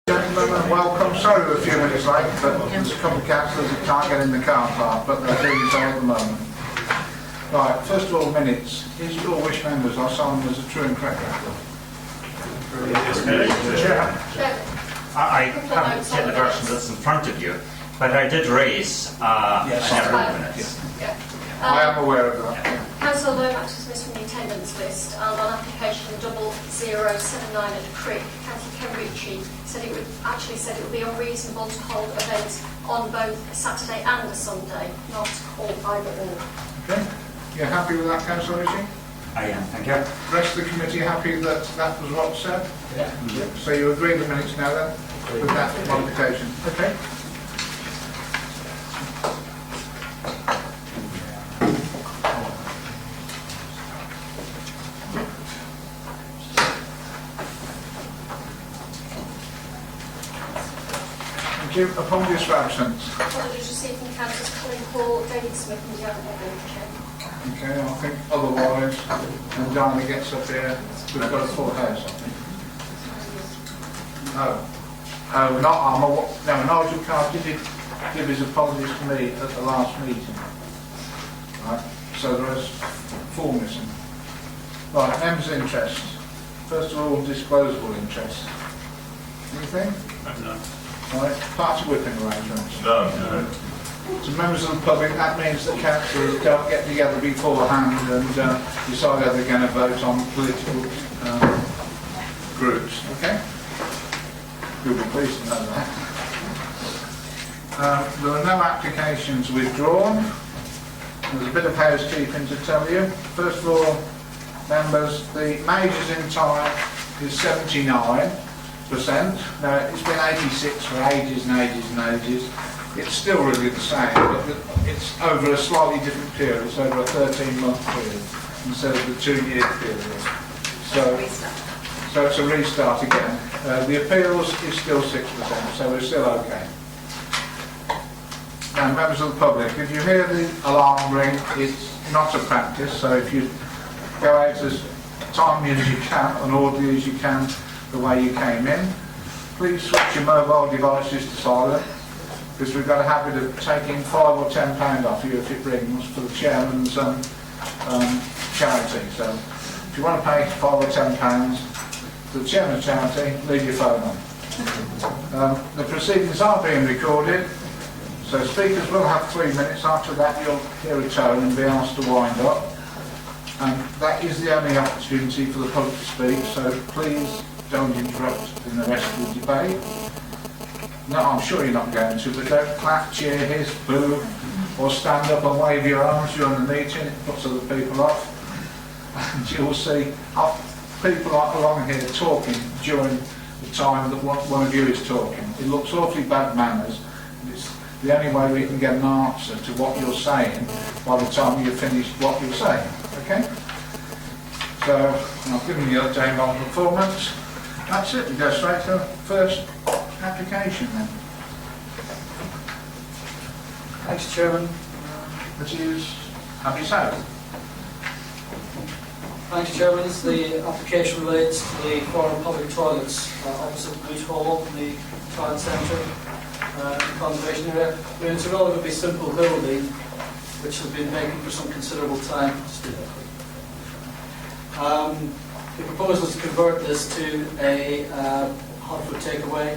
Gentlemen, and welcome. Sorry we're a few minutes late, but there's a couple of councillors that can't get in the car park, but they're doing so at the moment. Right, first of all, minutes. Is your wish members are signed as a true and correct record? I haven't seen the version that's in front of you, but I did raise several minutes. I am aware of that. Councillor Lomax was missed from the attendance list, and on application 0079 at Crick, Councillor Kenrici said it would be unreasonable to hold events on both a Saturday and a Sunday, not all either or. Okay. You're happy with that, Councillor Ritchie? I am, thank you. The rest of the committee happy that that was what said? Yeah. So you agree the minutes now then, with that modification? Okay. Thank you. Apologies for absence. Apologies received from Councillors Colin Hall, David Smith and Daventry. Okay, I think otherwise, when Diana gets up here, we've got a full house, I think. No. Oh, no, Nigel Carr did give his apologies to me at the last meeting. Right, so there is 4 missing. Right, members' interest. First of all, disclosable interest. Anything? No. Right, party whipping arrangements. No. To members of the public, that means that councillors don't get together beforehand and decide how they're going to vote on political groups. Okay? You'll be pleased to know that. There are no applications withdrawn. There's a bit of housekeeping to tell you. First of all, members, the majors in time is 79%. Now, it's been 86 for ages and ages and ages. It's still really the same, but it's over a slightly different period. It's over a 13-month period instead of the 2-year period. So it's a restart again. The appeals is still 6%, so we're still okay. Now, members of the public, if you hear the alarm ring, it's not a practice, so if you go out as timely as you can and orderly as you can the way you came in, please switch your mobile devices to silent, because we've got a habit of taking £5 or £10 off you if it rings for the chairman's charity. So if you want to pay £5 or £10 to the chairman's charity, leave your phone on. The proceedings are being recorded, so speakers will have 3 minutes. After that you'll hear a tone and be asked to wind up. And that is the only opportunity for the public to speak, so please don't interrupt in the rest of the debate. No, I'm sure you're not going to, but don't clap, cheer, hiss, boo, or stand up and wave your arms during the meeting. It puts other people off. And you'll see people along here talking during the time that one of you is talking. It looks awfully bad manners. It's the only way we can get an answer to what you're saying by the time you've finished what you're saying. Okay? So, I've given you a update on performance. That's it. We go straight to the first application then. Thanks, Chairman. Which is Happy South. Thanks, Chairman. The application relates to the foreign public toilets opposite Boot Hall in the town centre, conservation area. I mean, it's a relatively simple building which has been vacant for some considerable time. The proposal is to convert this to a hot food takeaway,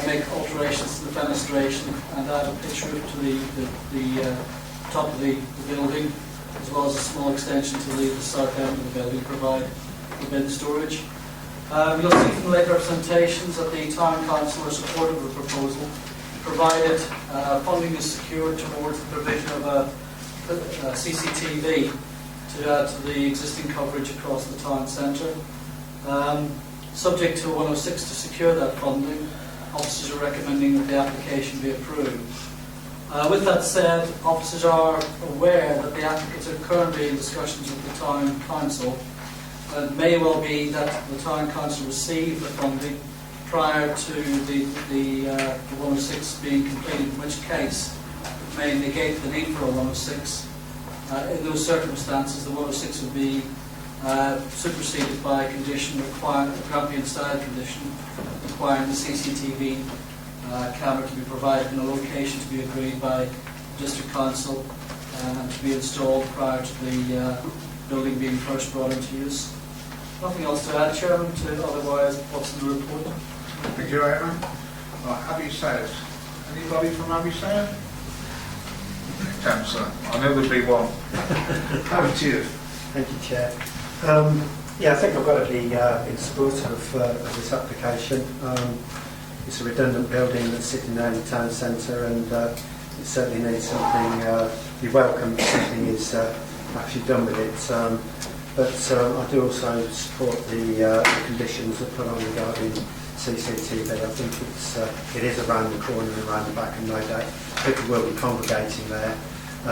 make alterations to the fenestration and add a pitch roof to the top of the building, as well as a small extension to the south end of the building, provide the bin storage. You'll see from later representations that the Town Council are supportive of the proposal, provided funding is secured towards the provision of a CCTV to add to the existing coverage across the town centre. Subject to 106 to secure that funding, officers are recommending that the application be approved. With that said, officers are aware that the applicants are currently in discussions with the Town Council. It may well be that the Town Council receive the funding prior to the 106 being completed, in which case it may negate the need for a 106. In those circumstances, the 106 would be superseded by a condition requiring a Grampian style condition requiring the CCTV camera to be provided in a location to be agreed by District Council and to be installed prior to the building being first brought into use. Nothing else to add, Chairman, to otherwise what's in the report. Thank you, Aaron. Right, Abbey Sayers. Anybody from Abbey Sayers? Councillor, I know there'll be one. Over to you. Thank you, Chair. Yeah, I think I've got to be in support of this application. It's a redundant building that's sitting there in the town centre, and it certainly needs something. Be welcome if something is actually done with it. But I do also support the conditions that put on regarding CCTV. I think it is around the corner and around the back, and no doubt people will be congregating there. I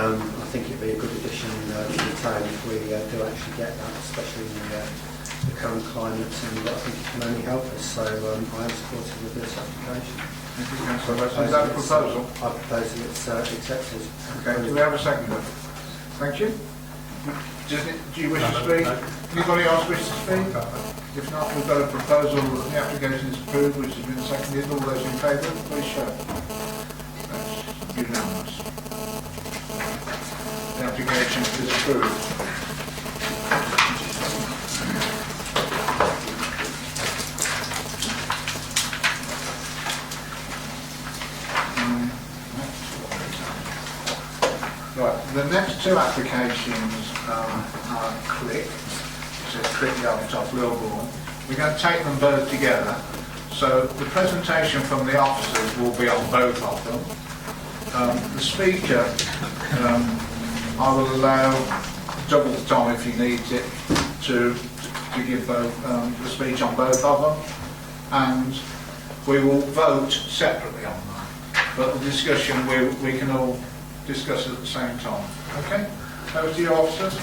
think it'd be a good addition to the town if we do actually get that, especially in the current climate, and I think it can only help us. So I am supportive of this application. Thank you, Councillor. Is that a proposal? I propose that it's accepted. Okay, do we have a seconder? Thank you. Do you wish to speak? Anybody else wish to speak? If not, we've got a proposal that the application is approved, which has been seconded. All those in favour, please show. That's unanimous. The application is approved. Right, the next two applications are Crick. It says Crick Yard off Lilbourne. We're going to take them both together. So the presentation from the officers will be on both of them. The speaker, I will allow double the time if he needs it to give both the speech on both of them, and we will vote separately on that. But the discussion we can all discuss at the same time. Okay? Over to you, officers.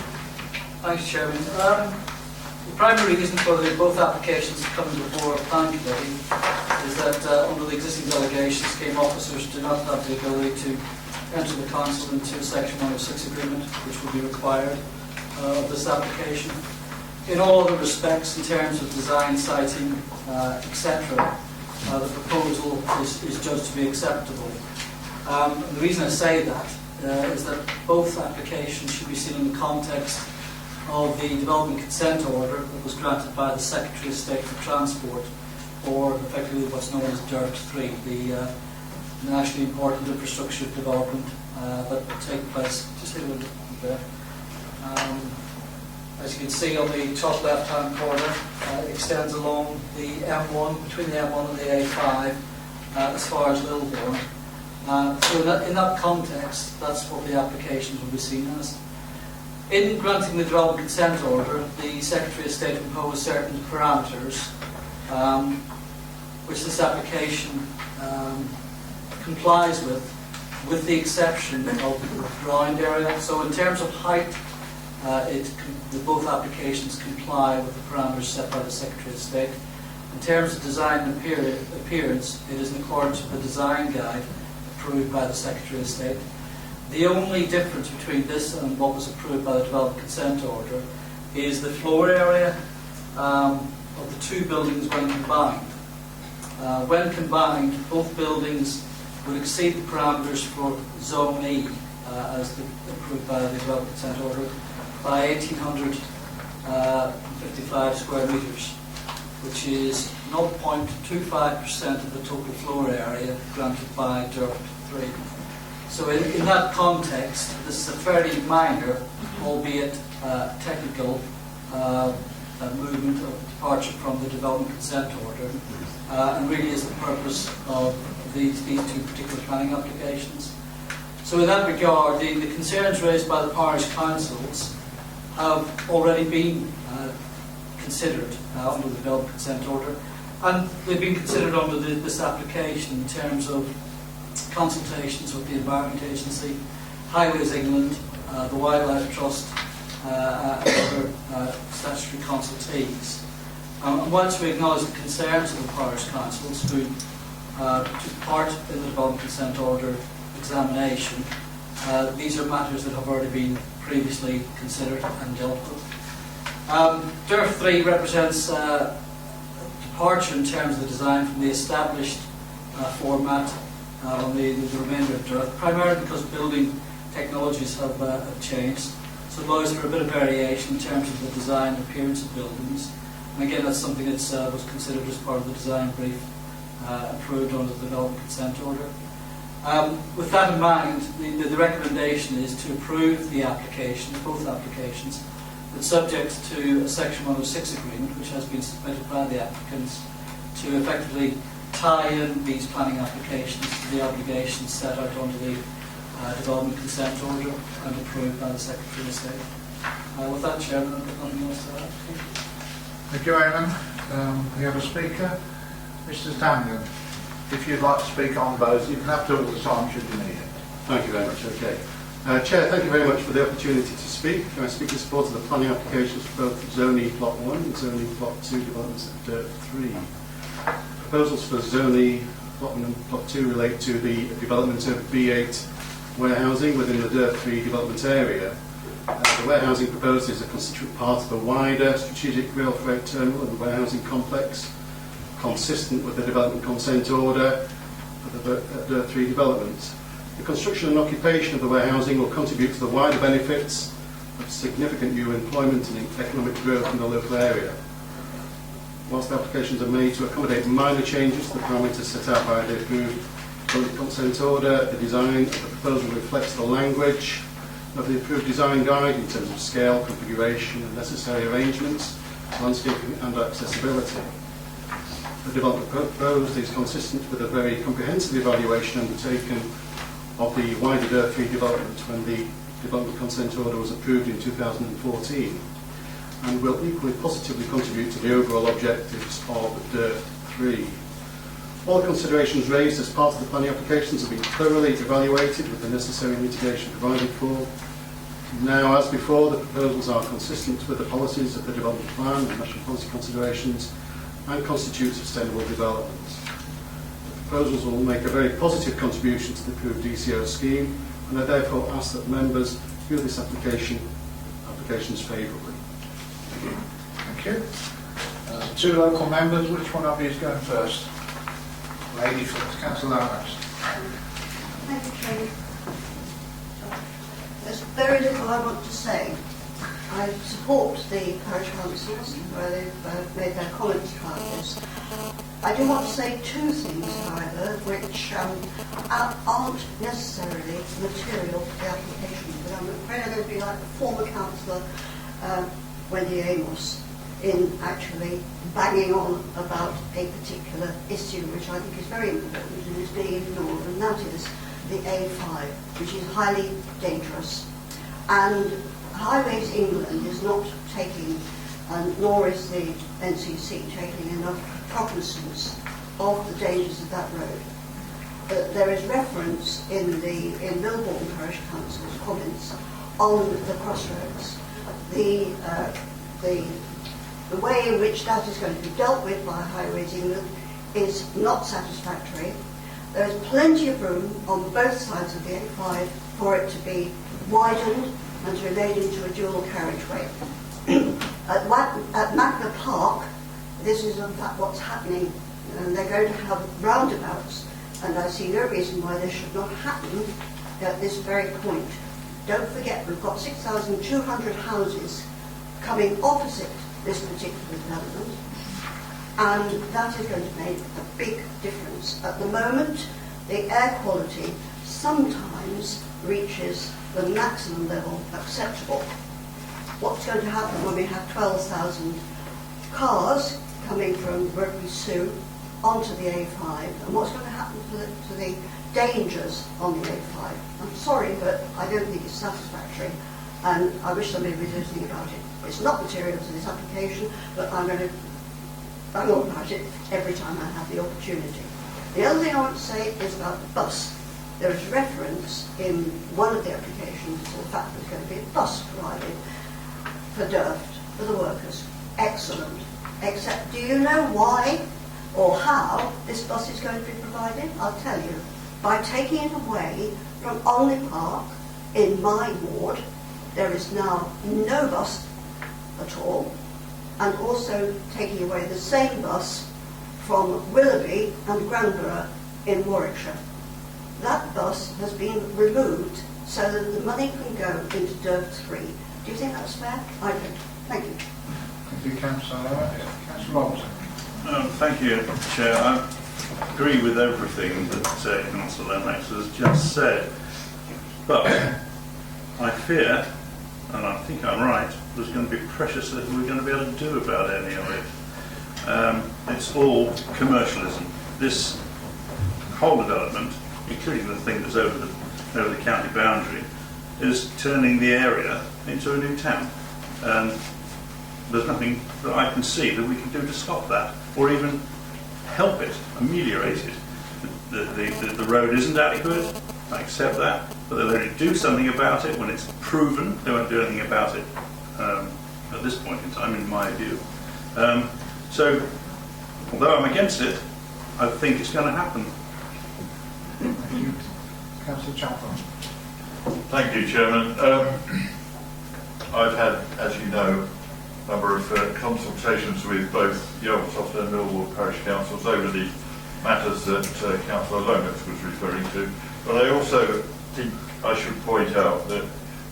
Thanks, Chairman. The primary reason for both applications coming before a planning committee is that under the existing delegations, scheme officers do not have the ability to enter the council into Section 106 agreement, which will be required of this application. In all other respects, in terms of design, siting, etc., the proposal is judged to be acceptable. The reason I say that is that both applications should be seen in the context of the development consent order that was granted by the Secretary of State for Transport, or effectively what's known as Daventry, the nationally important infrastructure development that will take place. Just a little bit there. As you can see on the top left-hand corner, it extends along the M1, between the M1 and the A5, as far as Lilbourne. So in that context, that's what the applications will be seen as. In granting the development consent order, the Secretary of State imposed certain parameters, which this application complies with the exception of the ground area. So in terms of height, both applications comply with the parameters set by the Secretary of State. In terms of design and appearance, it is in accordance with the design guide approved by the Secretary of State. The only difference between this and what was approved by the development consent order is the floor area of the two buildings when combined. When combined, both buildings would exceed the parameters for Zone E, as approved by the development consent order, by 1,855 square metres, which is 0.25% of the total floor area granted by Daventry. So in that context, this is a fairly minor, albeit technical, movement of departure from the development consent order, and really is the purpose of these two particular planning applications. So in that regard, the concerns raised by the parish councils have already been considered under the development consent order, and they've been considered under this application in terms of consultations with the Environment Agency, Highways England, the Wildlife Trust, and other statutory consultees. And whilst we acknowledge the concerns of the parish councils who took part in the development consent order examination, these are matters that have already been previously considered and dealt with. DERF 3 represents a departure in terms of the design from the established format on the remainder of DERF, primarily because building technologies have changed. So it allows for a bit of variation in terms of the design and appearance of buildings. And again, that's something that was considered as part of the design brief approved under the development consent order. With that in mind, the recommendation is to approve the applications, both applications, but subject to a Section 106 agreement which has been submitted by the applicants to effectively tie in these planning applications to the obligations set out under the development consent order and approved by the Secretary of State. With that, Chairman, I've got nothing else to add. Thank you, Eamon. We have a speaker, Mr. Daniel. If you'd like to speak on both, you can have two at a time should you need it. Thank you very much. Okay. Chair, thank you very much for the opportunity to speak. I speak in support of the planning applications for both Zoney Plot 1 and Zoney Plot 2 developments at DERF 3. Proposals for Zoney Plot 1 and Plot 2 relate to the development of B8 warehousing within the DERF 3 development area. The warehousing proposed is a constituent part of a wider strategic rail freight terminal and warehousing complex, consistent with the development consent order for the DERF 3 development. The construction and occupation of the warehousing will contribute to the wider benefits of significant new employment and economic growth in the local area. Whilst applications are made to accommodate minor changes to the parameters set out by the approved development consent order, the design of the proposal reflects the language of the approved design guide in terms of scale, configuration and necessary arrangements, landscaping and accessibility. The development proposed is consistent with a very comprehensive evaluation undertaken of the wider DERF 3 development when the development consent order was approved in 2014, and will equally positively contribute to the overall objectives of DERF 3. All the considerations raised as part of the planning applications have been thoroughly evaluated with the necessary mitigation provided for. Now, as before, the proposals are consistent with the policies of the development plan and national policy considerations and constitute sustainable development. The proposals will make a very positive contribution to the approved DCO scheme, and I therefore ask that members view this applications favourably. Thank you. Two local members, which one of you is going first? Lady first, Councillor Lawrence. Thank you, Chairman. There's very little I want to say. I support the parish councils where they've made their comments about this. I do want to say two things, however, which aren't necessarily material to the application, but I'm afraid I'm going to be like the former councillor Wendy Amos in actually banging on about a particular issue which I think is very important and is being ignored, and that is the A5, which is highly dangerous. And Highways England is not taking, nor is the NCC taking enough cognizance of the dangers of that road. There is reference in Milbourne Parish Council's comments on the crossroads. The way in which that is going to be dealt with by Highways England is not satisfactory. There is plenty of room on both sides of the A5 for it to be widened and to be made into a dual carriageway. At Magna Park, this is in fact what's happening, and they're going to have roundabouts, and I see no reason why this should not happen at this very point. Don't forget, we've got 6,200 houses coming opposite this particular development, and that is going to make a big difference. At the moment, the air quality sometimes reaches the maximum level acceptable. What's going to happen when we have 12,000 cars coming from Rugby Sue onto the A5, and what's going to happen to the dangers on the A5? I'm sorry, but I don't think it's satisfactory, and I wish somebody would do something about it. It's not material to this application, but I'm going to bang on about it every time I have the opportunity. The other thing I want to say is about the bus. There is reference in one of the applications to the fact that there's going to be a bus provided for DERF, for the workers. Excellent. Except, do you know why or how this bus is going to be provided? I'll tell you. By taking it away from Olney Park in my ward, there is now no bus at all, and also taking away the same bus from Willoughby and Granborough in Warwickshire. That bus has been removed so that the money can go into Daventry. Do you think that's fair? I don't. Thank you. Thank you, Councillor. Councillor Robinson. Thank you, Chair. I agree with everything that Councillor Lennox has just said, but I fear, and I think I'm right, there's going to be precious little we're going to be able to do about any of it. It's all commercialism. This whole development, including the thing that's over the county boundary, is turning the area into a new town. And there's nothing that I can see that we can do to stop that, or even help it, ameliorate it. The road isn't adequate, I accept that, but they'll only do something about it when it's proven. They won't do anything about it at this point in time, in my view. So, although I'm against it, I think it's going to happen. Thank you. Councillor Chaplin. Thank you, Chairman. I've had, as you know, a number of consultations with both Yelvertoft and Millwall Parish Councils over the matters that Councillor Lomax was referring to. But I also think I should point out that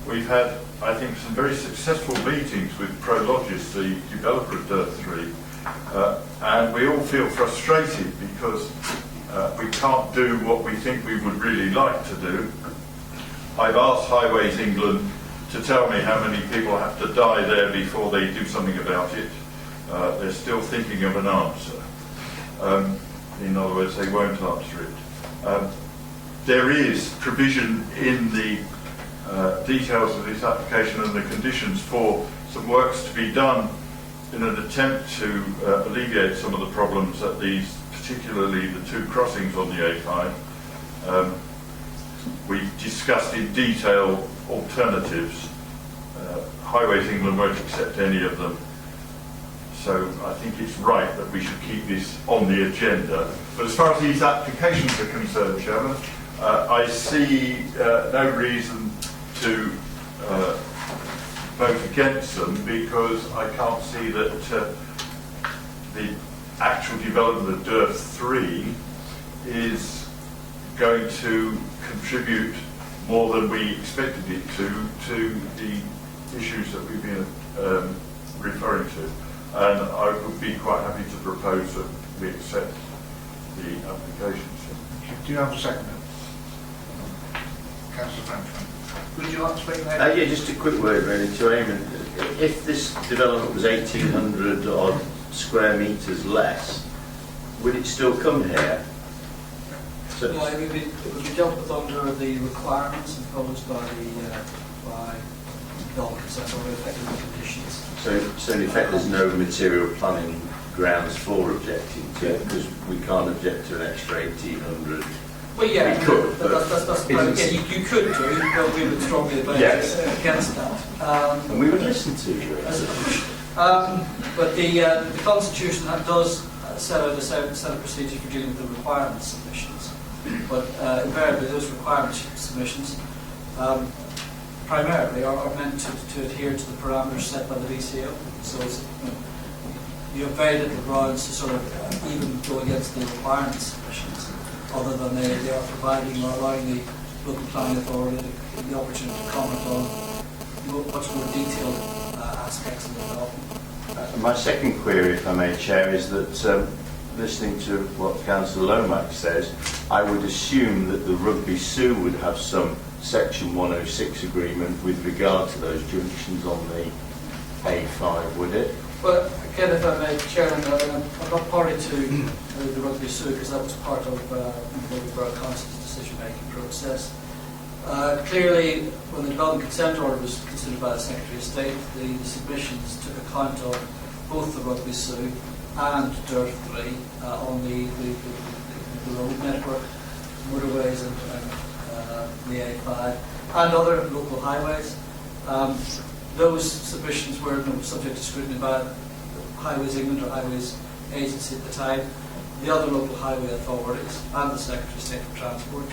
we've had, I think, some very successful meetings with Prologis, the developer of Daventry, and we all feel frustrated because we can't do what we think we would really like to do. I've asked Highways England to tell me how many people have to die there before they do something about it. They're still thinking of an answer. In other words, they won't answer it. There is provision in the details of this application and the conditions for some works to be done in an attempt to alleviate some of the problems at these, particularly the two crossings on the A5. We discussed in detail alternatives. Highways England won't accept any of them. So I think it's right that we should keep this on the agenda. But as far as these applications are concerned, Chairman, I see no reason to vote against them because I can't see that the actual development of DERF 3 is going to contribute more than we expected it to the issues that we've been referring to. And I would be quite happy to propose that we accept the applications. Do you have a second? Councillor Frenchman. Would you like to speak now? Yeah, just a quick word really to Eamon. If this development was 1,800 odd square metres less, would it still come here? So No, it would be dealt with under the requirements imposed by development consent or effective conditions. So in effect there's no material planning grounds for objecting to it because we can't object to an extra 1,800. Well, yeah, we could, that's you could do, but we would strongly advise against that. And we would listen to you. But the Constitution does set out a set of procedures for dealing with the requirement submissions. But invariably, those requirement submissions primarily are meant to adhere to the parameters set by the VCO. So it's, you have very little grounds to sort of even go against the requirement submissions, other than they are providing or allowing the local planning authority the opportunity to comment on much more detailed aspects of the development. My second query, if I may, Chair, is that listening to what Councillor Lomax says, I would assume that the Rugby Sue would have some Section 106 agreement with regard to those junctions on the A5, would it? Well, again, if I may, Chairman, I'm not party to the Rugby Sue because that was part of the Borough Council's decision-making process. Clearly, when the development consent order was considered by the Secretary of State, the submissions took account of both the Rugby Sue and DERF 3 on the road network, motorways and the A5, and other local highways. Those submissions were subject to scrutiny by Highways England or Highways Agency at the time, the other local highway authorities and the Secretary of State for Transport.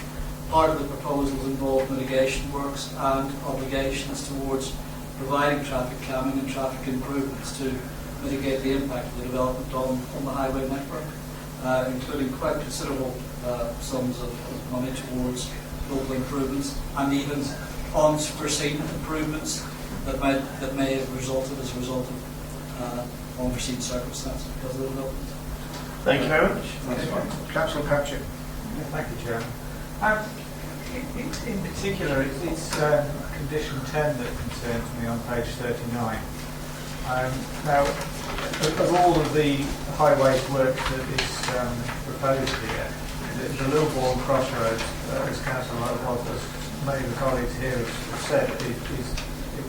Part of the proposals involved mitigation works and obligations towards providing traffic calming and traffic improvements to mitigate the impact of the development on the highway network, including quite considerable sums of money towards local improvements and even unforeseen improvements that may have resulted as a result of unforeseen circumstances because of the development. Thank you very much. Councillor Patchett. Thank you, Chairman. In particular, it's condition 10 that concerns me on page 39. Now, of all of the highways work that is proposed here, the Lilbourne Crossroads, as Councillor Walters, many of the colleagues here have said, it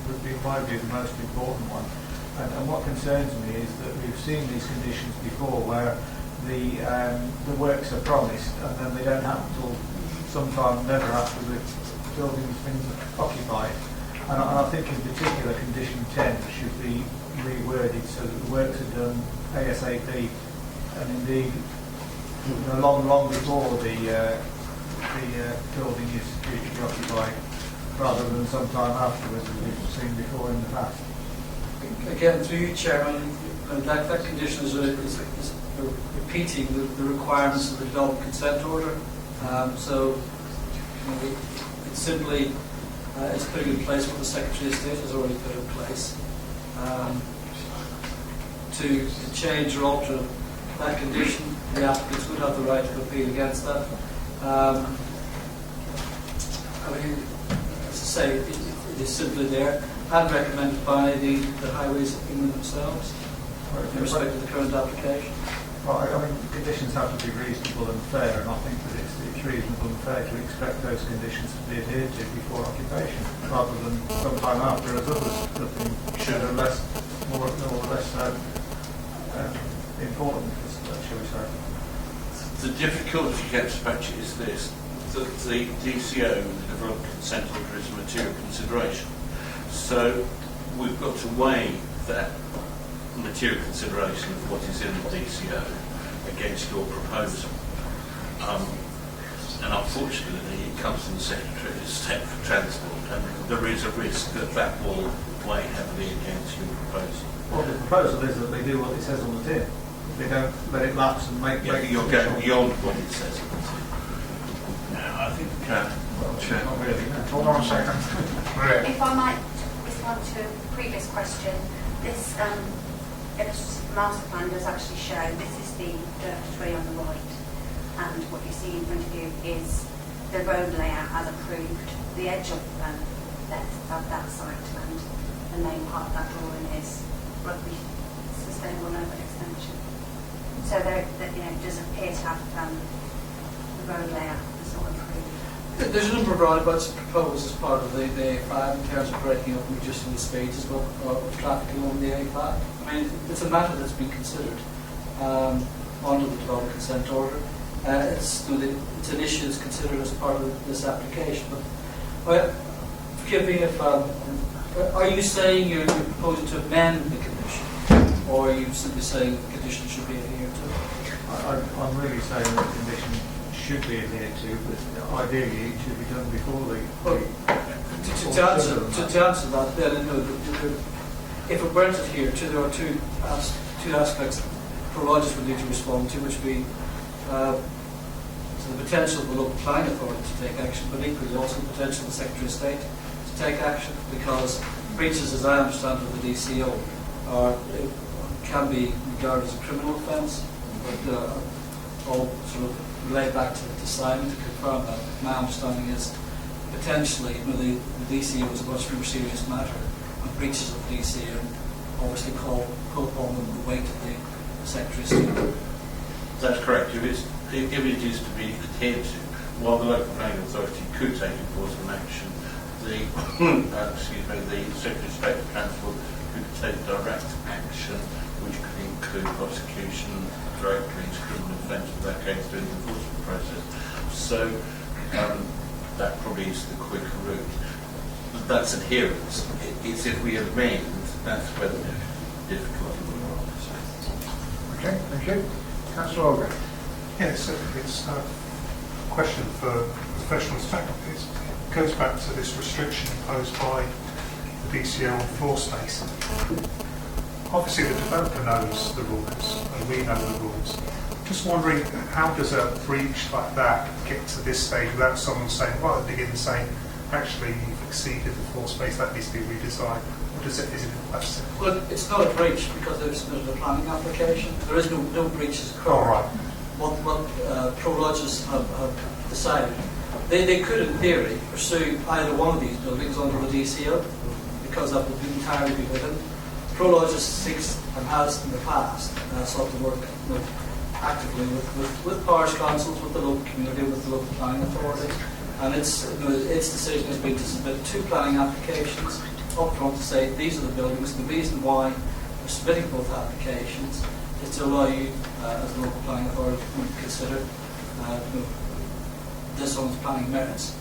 would be, in my view, the most important one. And what concerns me is that we've seen these conditions before where the works are promised and then they don't happen until sometime never after the building's been occupied. And I think in particular condition 10 should be reworded so that the works are done ASAP and indeed long before the building is due to be occupied rather than sometime afterwards as we've seen before in the past. Again, through you, Chairman, that condition is repeating the requirements of the development consent order. It's simply it's putting in place what the Secretary of State has already put in place. To change or alter that condition, the applicants would have the right to appeal against that. As I say, it is simply there and recommended by the highways in themselves in respect to the current application. Well, I mean, conditions have to be reasonable and fair, and I think that it's reasonable and fair to expect those conditions to be adhered to before occupation, rather than sometime after, as others should are more or less important, shall we say. The difficulty against Patchett is this, that the DCO, the Development Consent Order, is a material consideration. So we've got to weigh that material consideration of what is in the DCO against your proposal. And unfortunately it comes from the Secretary of State for Transport, and there is a risk that that will weigh heavily against your proposal. Well, the proposal is that they do what it says on the tin. They don't let it lapse and make you're going beyond what it says on the tin. I think, Chair. Not really, no. Hold on a second. Maria. If I might respond to a previous question, this illustrative master plan does actually show this is the Daventry on the right, and what you see in front of you is the road layout as approved. The edge of the left of that site, and the main part of that drawing is rugby sustainable neighbourhood extension. So there, it does appear to have the road layout is not approved. There's a number of roundabouts proposed as part of the A5 in terms of breaking up and reducing the speeds as well of traffic along the A5. I mean, it's a matter that's been considered under the development consent order. It's an issue that's considered as part of this application. But forgive me if are you saying you're proposing to amend the condition, or are you simply saying the condition should be adhered to? I'm really saying that the condition should be adhered to, but ideally it should be done before the... To answer that, then, if it weren't adhered to, there are two aspects that providers would need to respond to, which would be the potential of the local planning authority to take action, but equally also the potential of the Secretary of State to take action, because breaches, as I understand of the DCO, can be regarded as a criminal offence, but all sort of relate back to Simon to confirm that. My understanding is potentially the DCO is a much more serious matter, and breaches of the DCO obviously call upon the weight of the Secretary of State. That's correct. If it is to be adhered to, while the local planning authority could take enforcement action, the Secretary of State for Transport could take direct action, which could include prosecution directly into criminal offence without going through the enforcement process. So that probably is the quicker route. That's adherence. It's if we amend, that's where the difficulty will arise. Okay, thank you. Councillor Olga. Yes, it's a question for professionals. It goes back to this restriction imposed by the DCO on floor space. Obviously the developer knows the rules and we know the rules. Just wondering, how does a breach like that get to this stage without someone saying, right at the beginning saying, actually you've exceeded the floor space, that needs to be redesigned? Or is it that simple? Well, it's not a breach because they've submitted a planning application. There is no breaches occurred. All right. What Prologis have decided, they could in theory pursue either one of these buildings under the DCO because that would entirely be within. Prologis seeks and has in the past sought to work actively with parish councils, with the local community, with the local planning authority, and its decision has been to submit 2 planning applications up front to say these are the buildings. The reason why we're submitting both applications is to allow you as a local planning authority to consider this on its planning merits.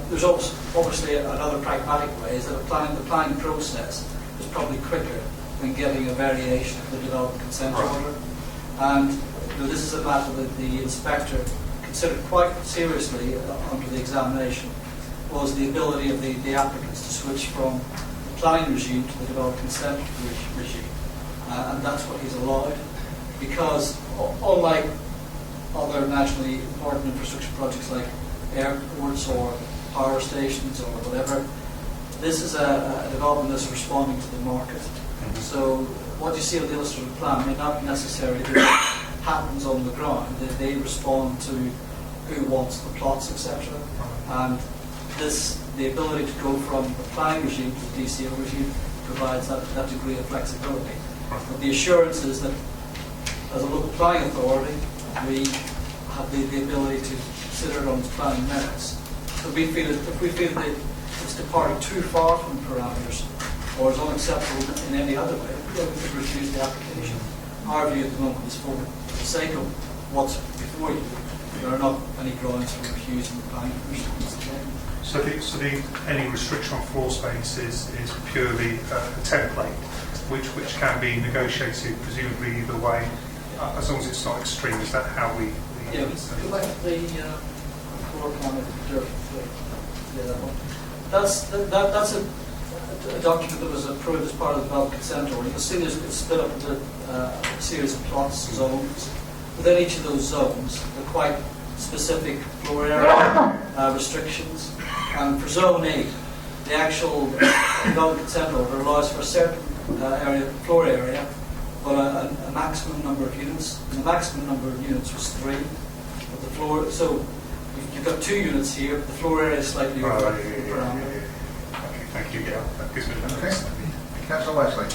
There's also obviously another pragmatic way, is that the planning process is probably quicker than getting a variation of the development consent order. And this is a matter that the inspector considered quite seriously under the examination, was the ability of the applicants to switch from the planning regime to the development consent regime. And that's what he's allowed, because unlike other nationally important infrastructure projects like airports or power stations or whatever, this is a development that's responding to the market. So what you see on the illustrative plan may not necessarily be what happens on the ground. They respond to who wants the plots, etc. And the ability to go from the planning regime to the DCO regime provides that degree of flexibility. But the assurance is that as a local planning authority, we have the ability to consider it on its planning merits. So if we feel that it's departing too far from parameters or is unacceptable in any other way, we could refuse the application. Our view at the moment is, for the sake of what's before you, there are not any grounds for refusing the planning permission. So any restriction on floor space is purely a template, which can be negotiated presumably either way, as long as it's not extreme. Is that how we yeah, go back to the floor plan of dirt. Yeah, that one. That's a document that was approved as part of the development consent order. You'll see it's split up into a series of plots, zones. Within each of those zones, there are quite specific floor area restrictions. And for Zone A, the actual development consent order allows for a certain floor area, but a maximum number of units. And the maximum number of units was 3. But the floor, so you've got 2 units here. But the floor area is slightly over the parameter. Okay, thank you. Yeah, that gives me Okay. Councillor Wesley.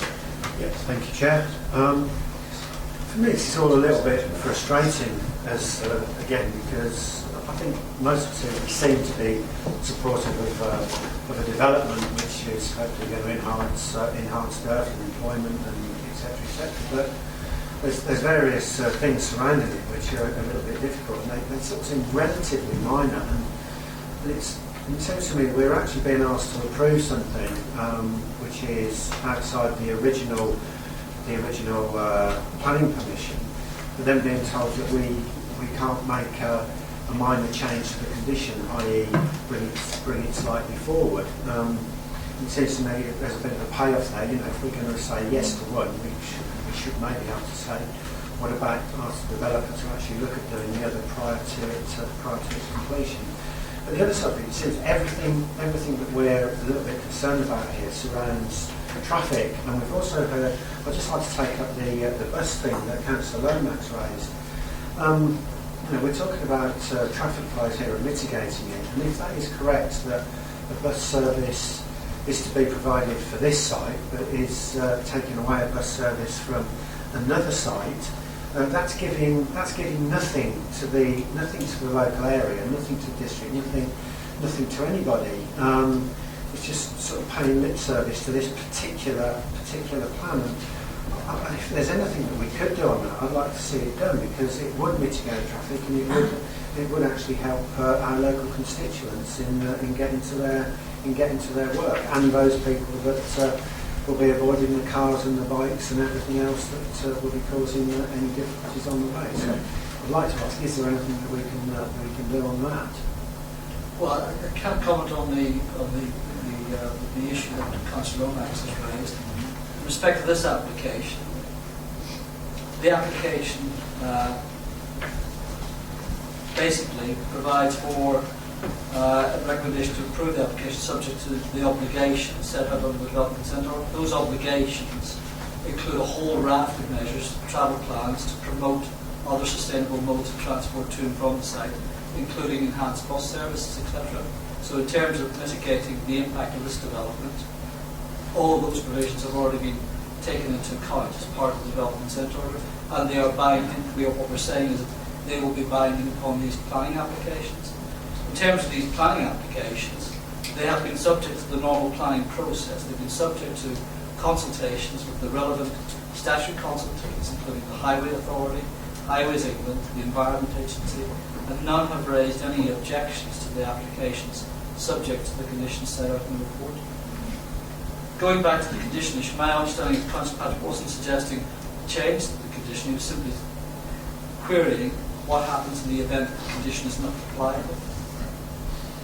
Yes, thank you, Chair. For me, this is all a little bit frustrating, as again, because I think most of us seem to be supportive of a development which is hopefully going to enhance growth and employment and etc. etc. But there's various things surrounding it which are a little bit difficult, and they sort of seem relatively minor. And it seems to me we're actually being asked to approve something which is outside the original planning permission, but then being told that we can't make a minor change to the condition, i.e. bring it slightly forward. It seems to me there's a bit of a payoff there. If we're going to say yes to one, we should maybe have to say, what about ask the developer to actually look at doing the other prior to its completion. But the other subject, it seems everything that we're a little bit concerned about here surrounds traffic, and we've also heard. I'd just like to take up the bus thing that Councillor Lomax raised. We're talking about traffic flows here and mitigating it, and if that is correct, that the bus service is to be provided for this site, but is taking away a bus service from another site, that's giving nothing to the local area, nothing to the district, nothing to anybody. It's just sort of paying lip service to this particular plan. And if there's anything that we could do on that, I'd like to see it done, because it would mitigate traffic and it would actually help our local constituents in getting to their work, and those people that will be avoiding the cars and the bikes and everything else that will be causing any difficulties on the way. So I'd like to ask, is there anything that we can do on that? Well, I can't comment on the the issue that Councillor Lomax has raised. In respect to this application, the application basically provides for a recommendation to approve the application subject to the obligations set out on the Development Centre. Those obligations include a whole raft of measures, travel plans to promote other sustainable modes of transport to and from the site, including enhanced bus services, etc. So in terms of mitigating the impact of this development, all of those provisions have already been taken into account as part of the Development Centre order, and they are binding. What we're saying is that they will be binding upon these planning applications. In terms of these planning applications, they have been subject to the normal planning process. They've been subject to consultations with the relevant statutory consultants, including the Highway Authority, Highways England, the Environment Agency, and none have raised any objections to the applications subject to the conditions set out in the report. Going back to the condition issue, my understanding is Councillor Patrick wasn't suggesting a change to the condition, he was simply querying what happens in the event the condition is not complied with.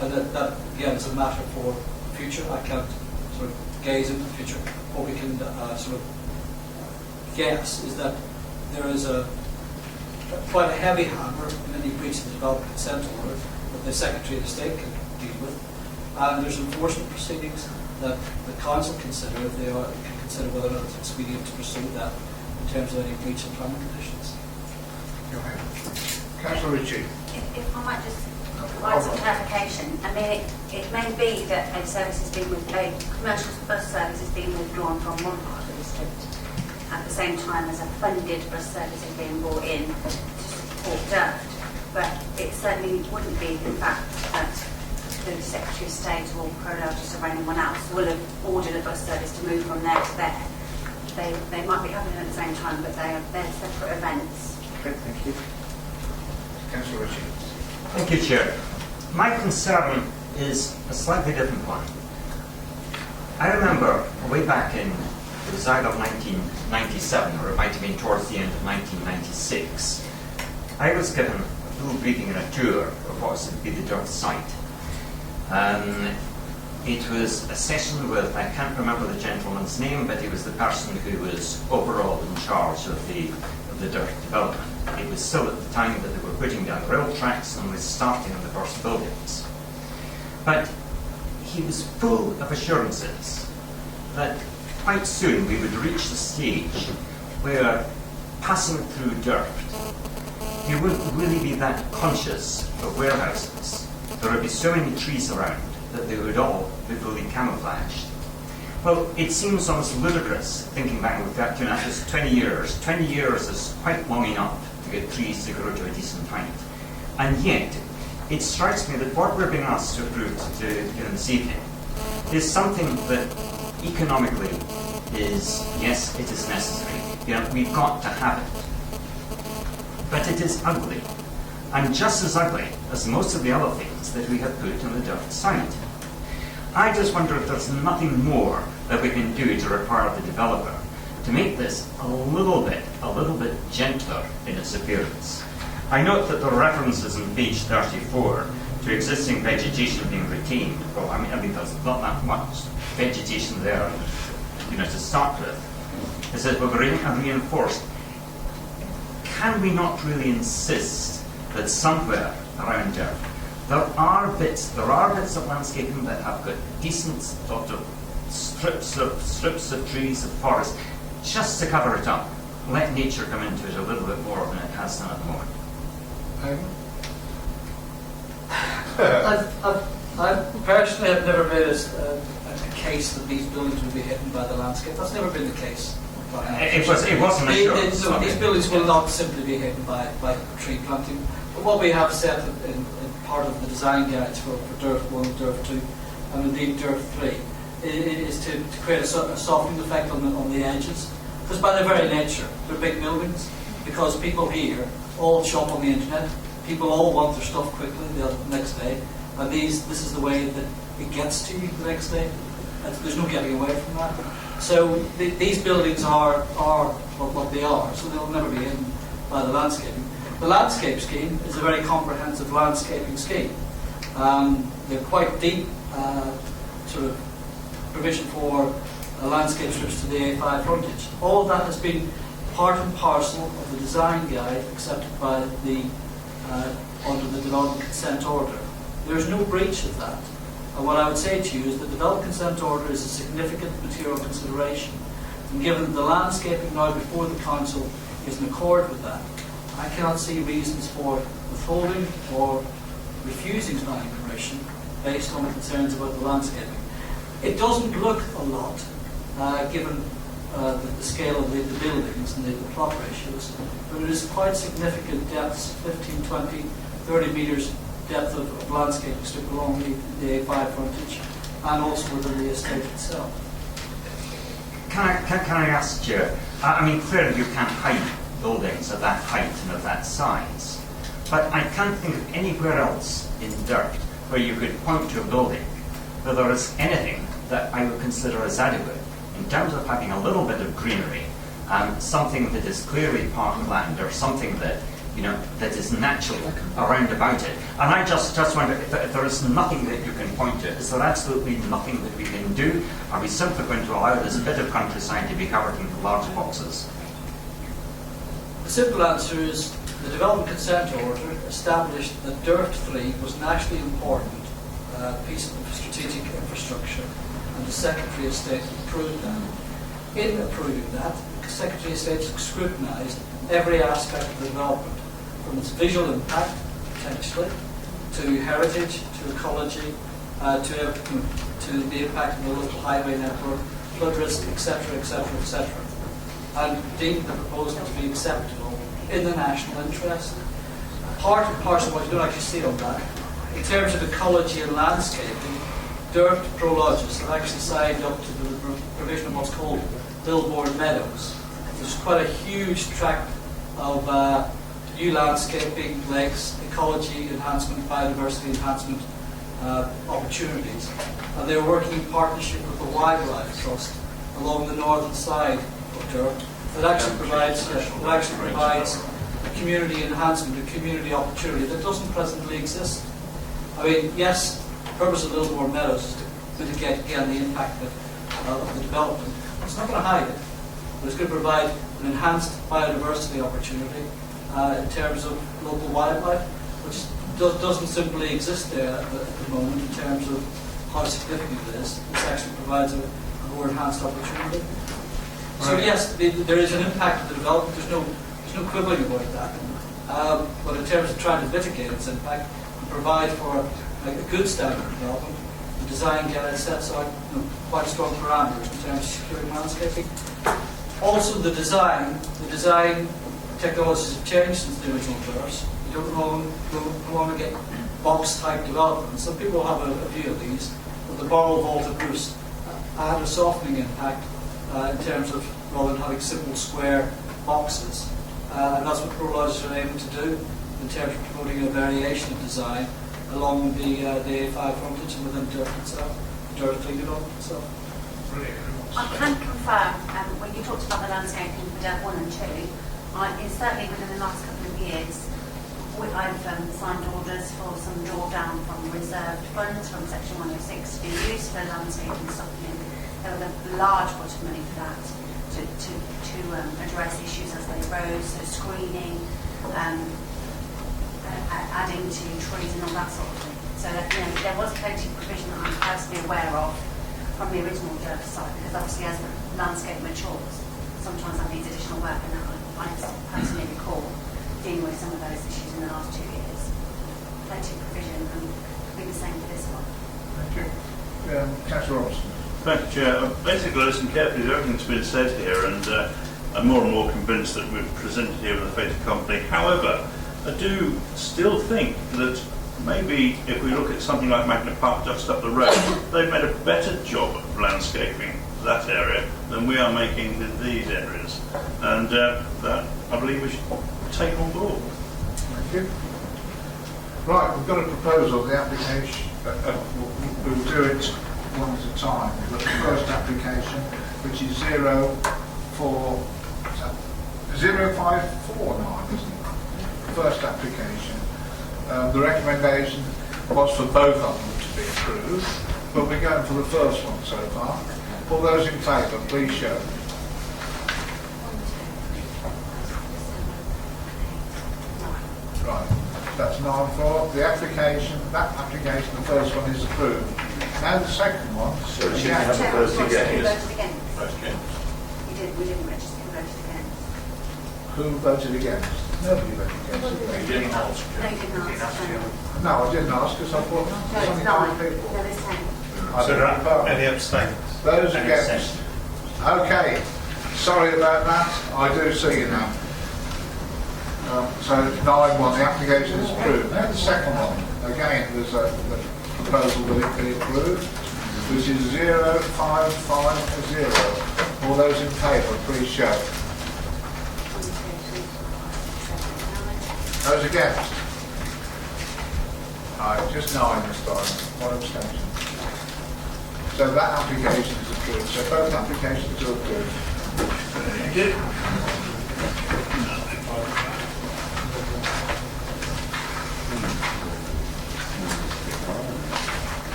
And that again is a matter for the future. I can't sort of gaze into the future. What we can sort of guess is that there is quite a heavy hammer in any breach of the Development Centre order that the Secretary of State can deal with, and there's enforcement proceedings that the Council consider if they can consider whether or not it's expedient to pursue that in terms of any breach of planning conditions. Go ahead. Councillor Ritchie. If I might just provide some clarification. I mean, it may be that a service is being a commercial bus service is being withdrawn from one part of the district at the same time as a funded bus service is being brought in to support Daventry. But it certainly wouldn't be the fact that the Secretary of State or Prologis or anyone else will have ordered a bus service to move from there to there. They might be happening at the same time, but they're separate events. Okay, thank you. Councillor Ritchie. Thank you, Chair. My concern is a slightly different one. I remember way back in, it was either 1997 or it might have been towards the end of 1996, I was given a little briefing and a tour of what was to be the dirt site. It was a session with, I can't remember the gentleman's name, but he was the person who was overall in charge of the dirt development. It was still at the time that they were putting down rail tracks and was starting on the first buildings. But he was full of assurances that quite soon we would reach the stage where passing through dirt, he wouldn't really be that conscious of warehouses. There would be so many trees around that they would all be fully camouflaged. Well, it seems almost ludicrous thinking back with that, just 20 years. 20 years is quite long enough to get trees to grow to a decent height. And yet, it strikes me that what we're being asked to approve to do this evening is something that economically is, yes, it is necessary. We've got to have it. But it is ugly. And just as ugly as most of the other things that we have put on the dirt site. I just wonder if there's nothing more that we can do to require the developer to make this a little bit gentler in its appearance. I note that the references on page 34 to existing vegetation being retained. Well, I mean there's not that much vegetation there, to start with. It says we're reinforced. Can we not really insist that somewhere around there there are bits of landscaping that have got decent sort of strips of trees, of forest, just to cover it up. Let nature come into it a little bit more than it has done at the moment. I personally have never made a case that these buildings will be hidden by the landscape. That's never been the case. It wasn't assurance. These buildings will not simply be hidden by tree planting. But what we have said in part of the design guides for DIRF 1, DIRF 2, and indeed DIRF 3, is to create a softening effect on the edges. Because by their very nature, they're big buildings. Because people here all shop on the internet. People all want their stuff quickly the next day. And this is the way that it gets to you the next day. There's no getting away from that. So these buildings are what they are, so they'll never be hidden by the landscaping. The landscape scheme is a very comprehensive landscaping scheme. They're quite deep, sort of provision for landscape strips to the A5 frontage. All of that has been part and parcel of the design guide accepted by the under the development consent order. There is no breach of that. And what I would say to you is that the development consent order is a significant material consideration. And given that the landscaping now before the council is in accord with that, I cannot see reasons for withholding or refusing planning permission based on concerns about the landscaping. It doesn't look a lot, given the scale of the buildings and the plot ratios, but it is quite significant depths, 15, 20, 30 metres depth of landscaping strip along the A5 frontage and also within the estate itself. Can I ask you, I mean, clearly you can't hide buildings of that height and of that size, but I can't think of anywhere else in dirt where you could point to a building where there is anything that I would consider as adequate in terms of having a little bit of greenery, something that is clearly parkland or something that, you know, that is natural around about it. And I just wonder if there is nothing that you can point to. Is there absolutely nothing that we can do? Are we simply going to allow this bit of countryside to be covered in large boxes? The simple answer is the development consent order established that Dirt 3 was an nationally important piece of strategic infrastructure, and the Secretary of State approved that. In approving that, the Secretary of State scrutinised every aspect of the development, from its visual impact, potentially, to heritage, to ecology, to the impact of the local highway network, flood risk, etc., etc., etc., and deemed the proposal to be acceptable in the national interest. Part and parcel of what you don't actually see on that, in terms of ecology and landscaping, Dirt Prologis have actually signed up to the provision of what's called billboard meadows. There's quite a huge tract of new landscaping, lakes, ecology enhancement, biodiversity enhancement opportunities. And they're working in partnership with the Wildlife Trust along the northern side of Dirt that actually provides a community enhancement, a community opportunity that doesn't presently exist. I mean, yes, the purpose of Lilmore Meadows is to mitigate again the impact of the development. It's not going to hide it, but it's going to provide an enhanced biodiversity opportunity in terms of local wildlife, which doesn't simply exist there at the moment in terms of how significant it is. This actually provides a more enhanced opportunity. So yes, there is an impact of the development. There's no quibbling about that. But in terms of trying to mitigate its impact and provide for a good standard of development, the design guide sets out quite strong parameters in terms of securing landscaping. Also, the design technologies have changed since the original DRS. You don't want to get box-type development. Some people have a view of these, but the borrow vaulted roofs add a softening impact in terms of rather than having simple square boxes. And that's what Prologis are aiming to do in terms of promoting a variation of design along the A5 frontage and within Dirt itself, the Dirt 3 development itself. I can confirm, when you talked about the landscaping for Dirt 1 and 2, it's certainly within the last couple of years, I've signed orders for some drawdown from reserved funds from Section 106 to be used for landscaping softening. There was a large pot of money for that to address issues as they arose, so screening, adding to trees and all that sort of thing. So that, there was plenty of provision that I'm personally aware of from the original Dirt site, because obviously as the landscape matures, sometimes that needs additional work, and I personally recall dealing with some of those issues in the last 2 years. Plenty of provision, and it'll be the same for this one. Thank you. Councillor Robertson. Thank you, Chair. I've basically listened carefully to everything that's been said here, and I'm more and more convinced that we've presented here with a fait accompli. However, I do still think that maybe if we look at something like Magna Park just up the road, they've made a better job of landscaping that area than we are making with these areas. And that, I believe, we should take on board. Thank you. Right, we've got a proposal. The application, we'll do it one at a time. We've got the first application, which is 0549, isn't it? First application. The recommendation was for both of them to be approved. but we're going for the first one so far. All those in favour, please show. Right, that's 9-4. The application, the first one is approved. Now the second one. So it should have a first again. Voted against. First again. We didn't register, we voted against. Who voted against? Nobody voted against. You didn't ask. No, you didn't ask. No, No, I didn't ask because I thought it's only 9. 3 people. No, there's 10. I So beg there your are pardon. any abstainers? Those And against? abstention. Okay, sorry about that. I do see you now. So 9-1, the application is approved. Now the second one, again, there's the proposal that it be approved, which is 0550. All those in favour, please show. 1, 2, 3, 4, 5, 6, 7, 8, 9. Those against? Right, just 9 this time, 1 abstention. So that application is approved. So both applications are approved. Thank you.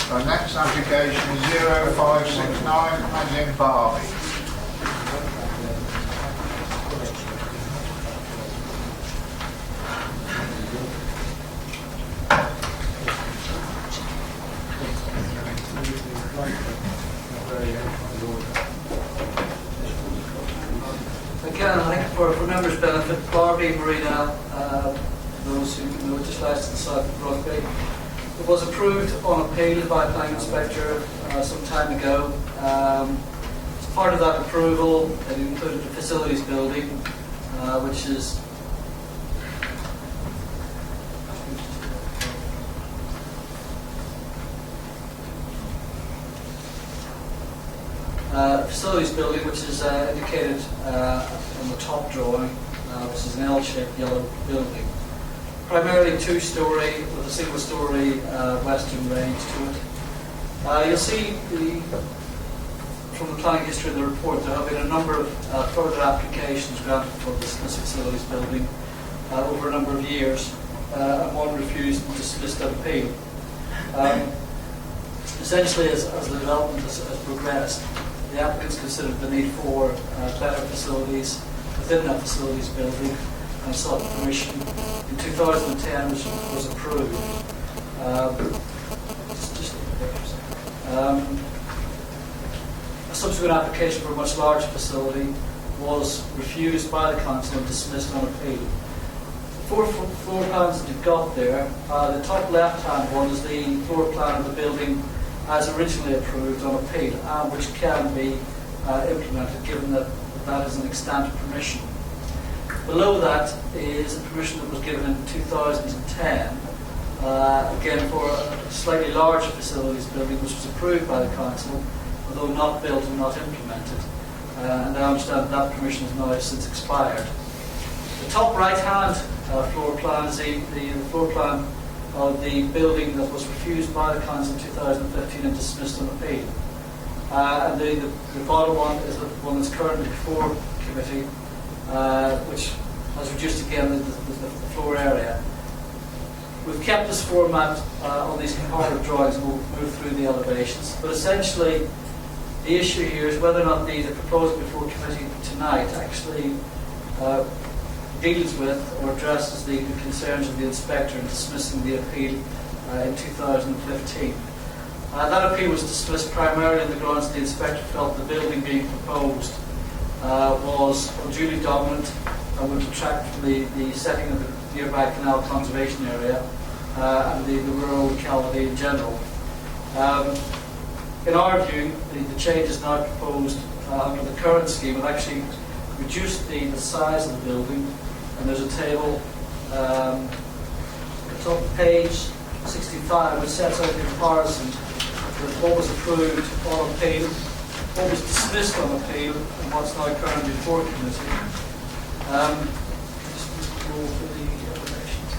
The next application is 0569, as in Barbie. Again, I think for members' benefit, Barbie Marina, those who know just last to the south of Rugby, it was approved on appeal by a planning inspector some time ago. As part of that approval, it included a facilities building, which is facilities building, which is indicated on the top drawing, which is an L-shaped yellow building. Primarily 2-storey with a single-storey western range to it. You'll see from the planning history of the report there have been a number of further applications granted for this facilities building over a number of years, and one refused and dismissed on appeal. Essentially, as the development has progressed, the applicants considered the need for better facilities within that facilities building and sought permission in 2010, which was approved. A subsequent application for a much larger facility was refused by the council and dismissed on appeal. The 4 floor plans that you've got there, the top left-hand one is the floor plan of the building as originally approved on appeal, which can be implemented given that that is an extant permission. Below that is a permission that was given in 2010, again for a slightly larger facilities building, which was approved by the council, although not built and not implemented. And I understand that permission has now since expired. The top right-hand floor plan is the floor plan of the building that was refused by the council in 2015 and dismissed on appeal. And the bottom one is the one that's currently before committee, which has reduced again the floor area. We've kept this format on these comparative drawings, and we'll move through the elevations. But essentially, the issue here is whether or not the proposal before committee tonight actually deals with or addresses the concerns of the inspector in dismissing the appeal in 2015. That appeal was dismissed primarily on the grounds that the inspector felt the building being proposed was unduly dominant and would detract from the setting of the nearby canal conservation area and the rural locality in general. In our view, the changes now proposed under the current scheme would actually reduce the size of the building, and there's a table at the top of page 65 which sets out a comparison with what was approved on appeal, what was dismissed on appeal, and what's now currently before committee. Just roll for the elevations.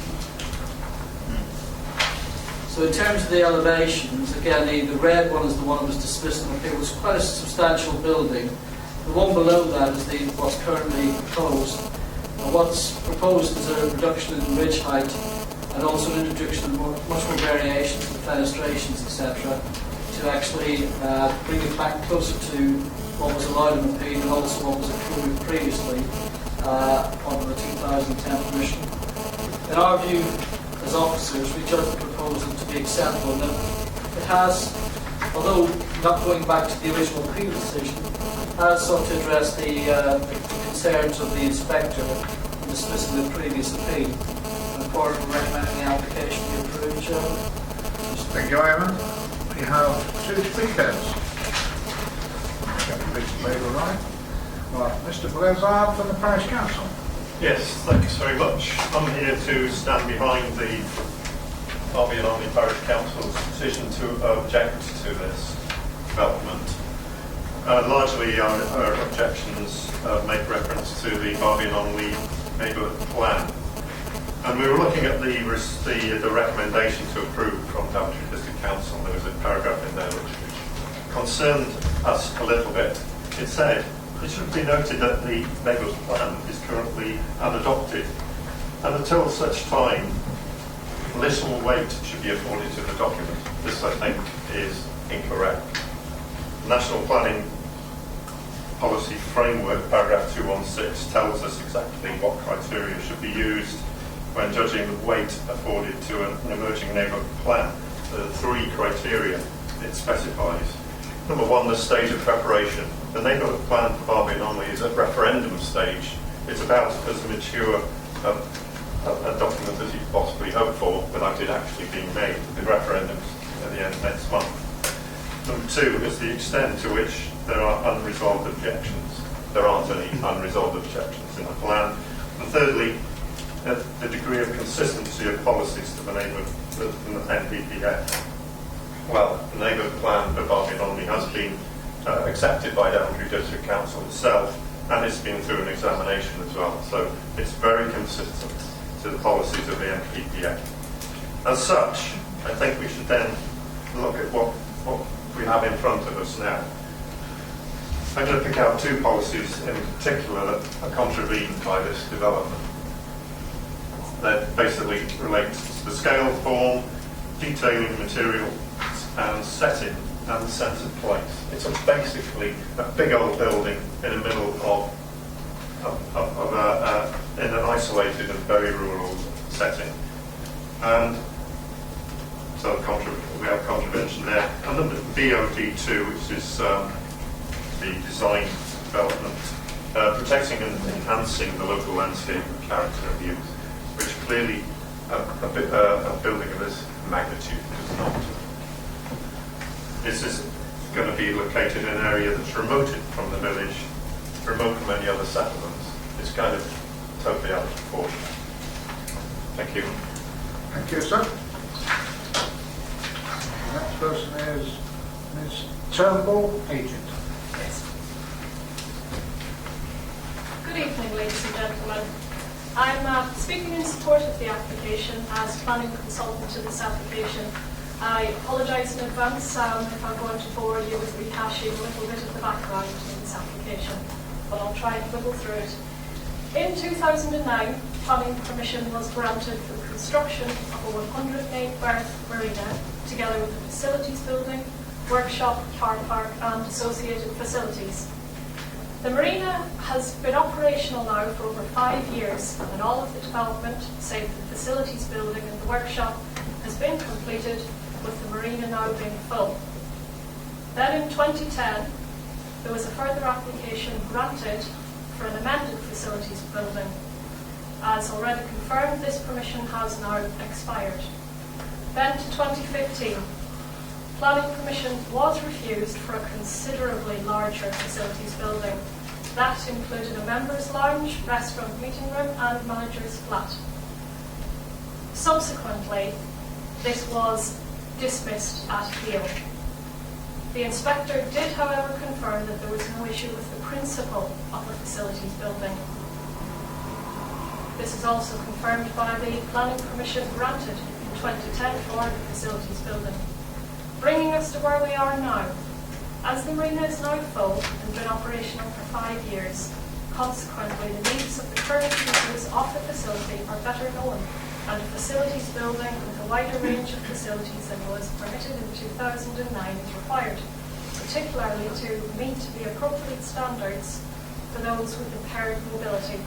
So in terms of the elevations, again, the red one is the one that was dismissed on appeal. It's quite a substantial building. The one below that is what's currently proposed. What's proposed is a reduction in ridge height and also an introduction of much more variations in fenestrations, etc., to actually bring it back closer to what was allowed in the P and also what was approved previously under the 2010 permission. In our view, as officers, we judge the proposal to be acceptable. Now, it has, although not going back to the original P decision, has sought to address the concerns of the inspector in dismissing the previous appeal. And of course, we're recommending the application be approved, Chairman. Thank you, Eamon. We have two speakers. Get the piece of paper right. Right, Mr. Blizzard from the Parish Council. Yes, thanks very much. I'm here to stand behind the Derby and Army Parish Council's decision to object to this development. Largely our objections make reference to the Derby and Army neighbourhood plan. And we were looking at the recommendation to approve from Daventry District Council. There was a paragraph in there which concerned us a little bit. It said, it should be noted that the neighbourhood plan is currently unadopted, and until such time, little weight should be afforded to the document. This, I think, is incorrect. The National Planning Policy Framework, paragraph 216, tells us exactly what criteria should be used when judging the weight afforded to an emerging neighbourhood plan. There are three criteria it specifies. Number one, the stage of preparation. The neighbourhood plan for Derby and Army is at referendum stage. It's about as mature a document as you could possibly hope for without it actually being made. The referendum's at the end of next month. Number two is the extent to which there are unresolved objections. There aren't any unresolved objections in the plan. And thirdly, the degree of consistency of policies to the neighbourhood in the NPPF. Well, the neighbourhood plan for Derby and Army has been accepted by Daventry District Council itself, and it's been through an examination as well. So it's very consistent to the policies of the NPPF. As such, I think we should then look at what we have in front of us now. I'm going to pick out two policies in particular that are contravened by this development. They basically relate to the scale, form, detailing material, and setting and the sense of place. It's basically a big old building in the middle in an isolated and very rural setting. And so we have contravention there. And then BOD2, which is the design development, protecting and enhancing the local landscape and character of use, which clearly a building of this magnitude does not. This is going to be located in an area that's remote from the village, remote from any other settlements. It's kind of totally out of proportion. Thank you. Thank you, sir. The next person is Ms. Turnbull, agent. Yes. Good evening, ladies and gentlemen. I'm speaking in support of the application as planning consultant to this application. I apologise in advance if I'm going to bore you with rehashing a little bit of the background to this application, but I'll try and wiggle through it. In 2009, planning permission was granted for the construction of a 108-berth marina, together with a facilities building, workshop, car park and associated facilities. The marina has been operational now for over 5 years, and all of the development, save the facilities building and the workshop, has been completed, with the marina now being full. Then in 2010, there was a further application granted for an amended facilities building. As already confirmed, this permission has now expired. Then to 2015, planning permission was refused for a considerably larger facilities building. That included a members' lounge, restaurant, meeting room and manager's flat. Subsequently, this was dismissed at appeal. The inspector did, however, confirm that there was no issue with the principle of the facilities building. This is also confirmed by the planning permission granted in 2010 for the facilities building. Bringing us to where we are now. As the marina is now full and been operational for 5 years, consequently the needs of the current users of the facility are better known and a facilities building with a wider range of facilities than was permitted in 2009 is required, particularly to meet the appropriate standards for those with impaired mobility.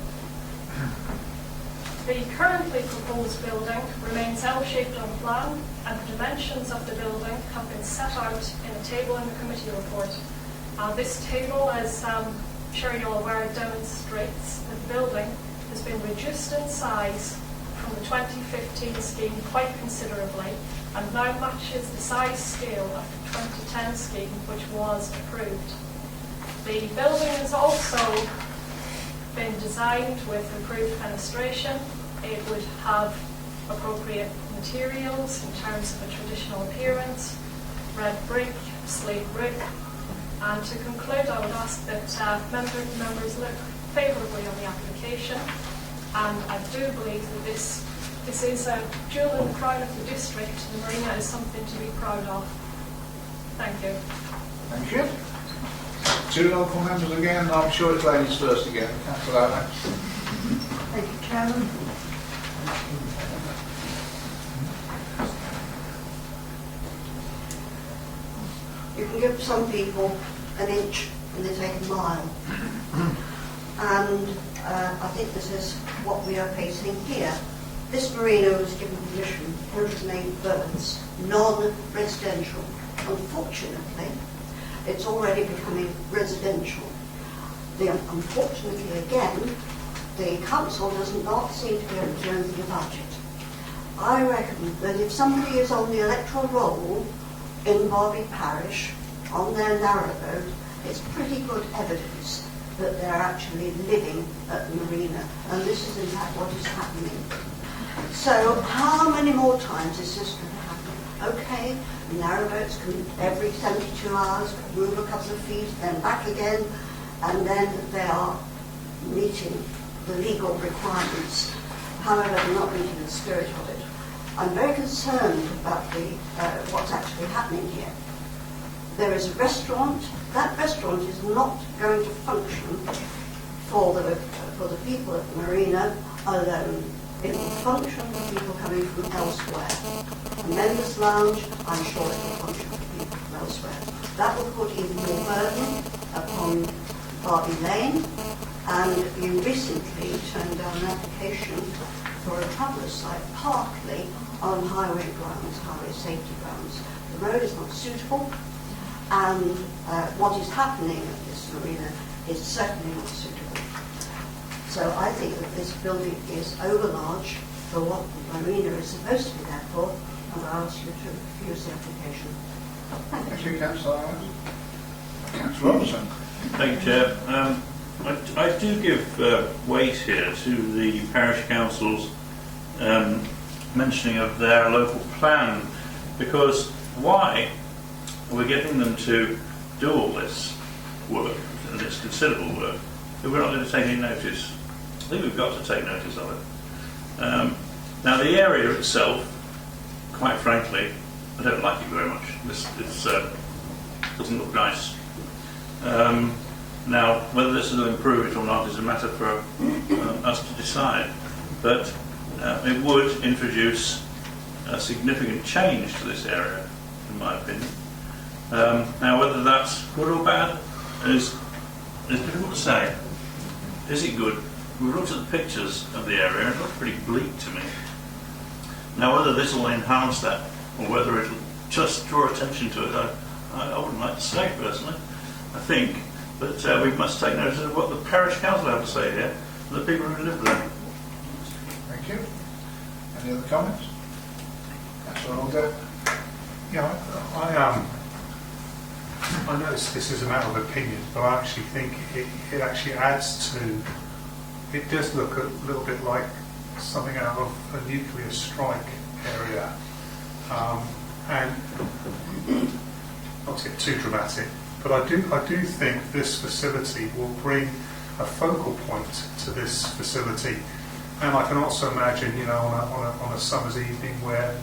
The currently proposed building remains L-shaped on plan, and the dimensions of the building have been set out in a table in the committee report. This table, as I'm sure you're aware, demonstrates that the building has been reduced in size from the 2015 scheme quite considerably, and now matches the size scale of the 2010 scheme, which was approved. The building has also been designed with improved fenestration. It would have appropriate materials in terms of a traditional appearance, red brick, slate brick. And to conclude, I would ask that members look favourably on the application, and I do believe that this is a jewel in the crown of the district. The marina is something to be proud of. Thank you. Thank you. Two local members again. I'm sure it's ladies first again. Councillor Lomax. Thank you, Chairman. You can give some people an inch and they take a mile. And I think this is what we are facing here. This marina was given permission, 108 berths, non-residential. Unfortunately, it's already becoming residential. Unfortunately, again, the council does not seem to be able to do anything about it. I reckon that if somebody is on the electoral roll in Barby Parish, on their narrow road, it's pretty good evidence that they're actually living at the marina, and this is in fact what is happening. So how many more times is this going to happen? Okay, narrowboats can every 72 hours move a couple of feet, then back again, and then they are meeting the legal requirements. However, they're not meeting the spirit of it. I'm very concerned about what's actually happening here. There is a restaurant. That restaurant is not going to function for the people at the marina alone. It will function for people coming from elsewhere. A members' lounge, I'm sure it will function for people from elsewhere. That will put even more burden upon Barbie Lane, and you recently turned down an application for a traveller's site, partly on highway grounds, highway safety grounds. The road is not suitable, and what is happening at this marina is certainly not suitable. So I think that this building is overlarge for what the marina is supposed to be there for, and I ask you to refuse the application. Thank you, Councillor Owens. Councillor Robertson. Thank you, Chair. I do give weight here to the parish council's mentioning of their local plan, because why are we getting them to do all this work, and it's considerable work, if we're not going to take any notice? I think we've got to take notice of it. Now, the area itself, quite frankly, I don't like it very much. It doesn't look nice. Now, whether this will improve it or not is a matter for us to decide. But it would introduce a significant change to this area, in my opinion. Now, whether that's good or bad is difficult to say. Is it good? We've looked at the pictures of the area and it looks pretty bleak to me. Now, whether this will enhance that or whether it will just draw attention to it, I wouldn't like to say personally. I think that we must take notice of what the parish council have to say here and the people who live there. Thank you. Any other comments? Councillor Alder. Yeah, I know this is a matter of opinion, but I actually think it actually adds to. It does look a little bit like something out of a nuclear strike area, and not to get too dramatic, but I do think this facility will bring a focal point to this facility, and I can also imagine, on a summer's evening where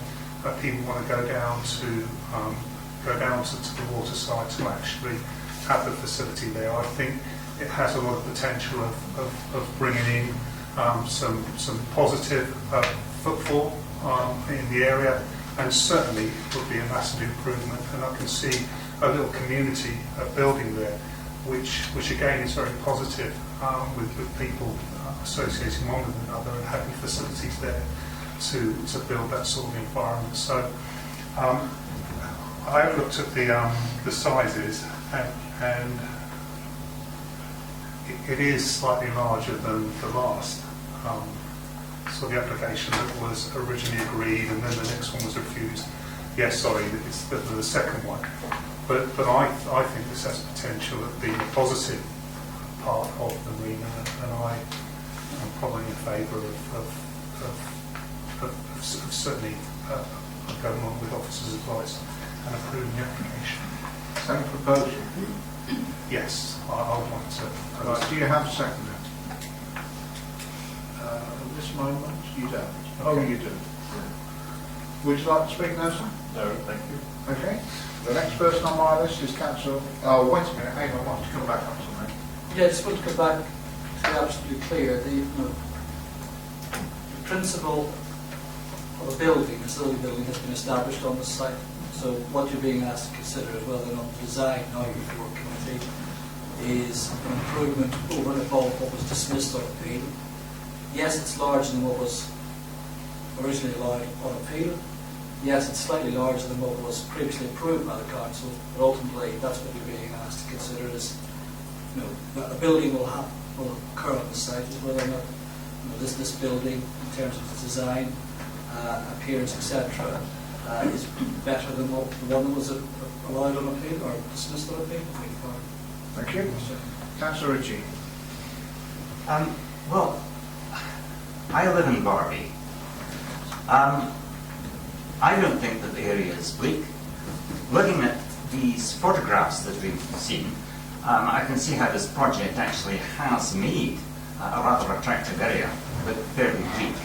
people want to go down to the waterside to actually have the facility there. I think it has a lot of potential of bringing in some positive footfall in the area, and certainly it would be a massive improvement. And I can see a little community building there, which again is very positive, with people associating one with another and having facilities there to build that sort of environment. So I have looked at the sizes, and it is slightly larger than the last. So the application that was originally agreed, and then the next one was refused. Yes, sorry, it's the second one. But I think this has potential of being a positive part of the marina, and I am probably in favour of certainly going on with officers' advice and approving the application. Same proposal? Yes, I would like to. Right, do you have a second? At this moment, you don't. Oh, you do. Would you like to speak now, sir? No, thank you. Okay. The next person on my list is Councillor... Oh, wait a minute. Hang on. I want to come back on something. Yeah, I just want to come back to be absolutely clear. The principle of a building, a facility building, has been established on the site. So what you're being asked to consider as well, and on the design now before committee, is an improvement over and above what was dismissed on appeal. Yes, it's larger than what was originally allowed on appeal. Yes, it's slightly larger than what was previously approved by the council, but ultimately that's what you're being asked to consider is, that a building will occur on the site, is whether or not this building, in terms of its design, appearance, etc., is better than the one that was allowed on appeal or dismissed on appeal. Thank you. Councillor Ritchie. Well, I live in Barbie. I don't think that the area is bleak. Looking at these photographs that we've seen, I can see how this project actually has made a rather attractive area, but fairly bleak.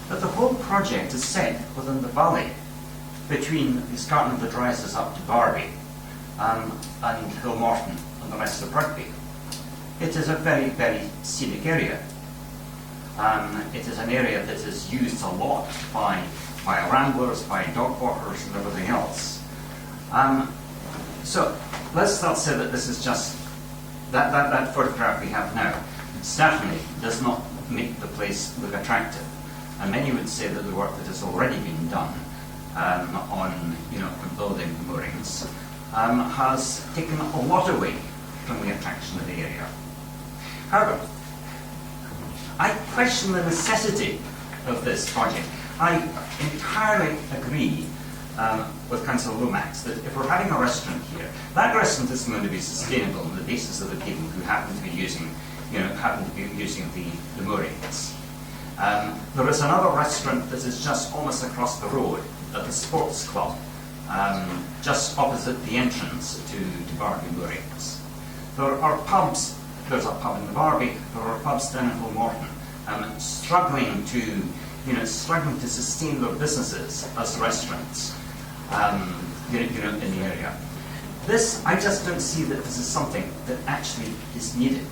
But the whole project is set within the valley between the escarpment of the Dryas up to Barbie and Hillmorton and the rest of Rugby. It is a very, very scenic area. It is an area that is used a lot by ramblers, by dog walkers and everything else. So let's not say that this is just that photograph we have now certainly does not make the place look attractive. And many would say that the work that has already been done on building the moorings has taken a lot away from the attraction of the area. However, I question the necessity of this project. I entirely agree with Councillor Lomax that if we're having a restaurant here, that restaurant is going to be sustainable on the basis of the people who happen to be using, the moorings. There is another restaurant that is just almost across the road at the sports club, just opposite the entrance to Barbie moorings. There are pubs. There's a pub in the Barbie. There are pubs down in Hillmorton, struggling to sustain their businesses as restaurants, in the area. I just don't see that this is something that actually is needed,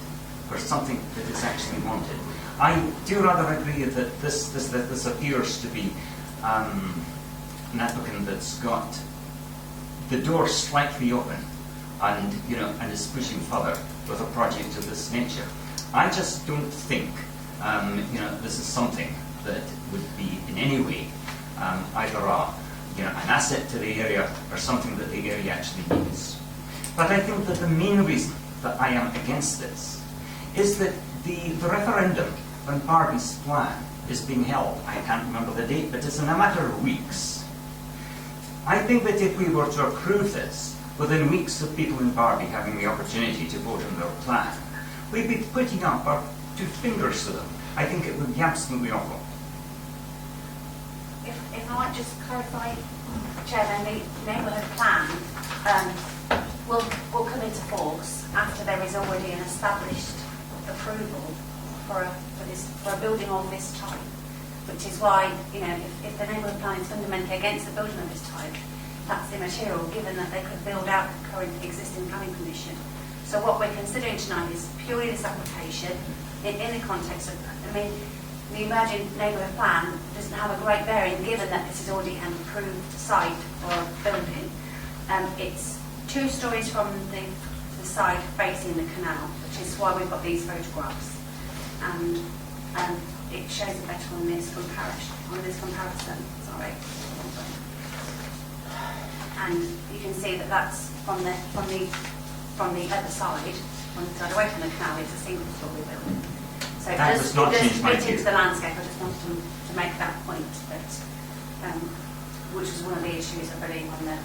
or something that is actually wanted. I do rather agree that this appears to be an applicant that's got the door slightly open, and is pushing further with a project of this nature. I just don't think, this is something that would be in any way either an asset to the area or something that the area actually needs. But I think that the main reason that I am against this is that the referendum on Barbie's plan is being held. I can't remember the date, but it's in a matter of weeks. I think that if we were to approve this, within weeks of people in Barbie having the opportunity to vote on their plan, we'd be putting up our two fingers to them. I think it would be absolutely awful. If I might just clarify, Chairman, the neighbourhood plan will come into force after there is already an established approval for a building of this type, which is why, if the neighbourhood plan is fundamentally against the building of this type, that's immaterial, given that they could build out the current existing planning permission. So what we're considering tonight is purely this application in the context of, the emerging neighbourhood plan doesn't have a great bearing given that this is already an approved site for building. It's 2 stories from the side facing the canal, which is why we've got these photographs. And it shows it better on this comparison. Sorry. And you can see that that's from the other side, on the side away from the canal. It's a single-story building. So it That does, does not it does change my fit view. into the landscape. I just wanted to make that point, that which was one of the issues, I believe, on the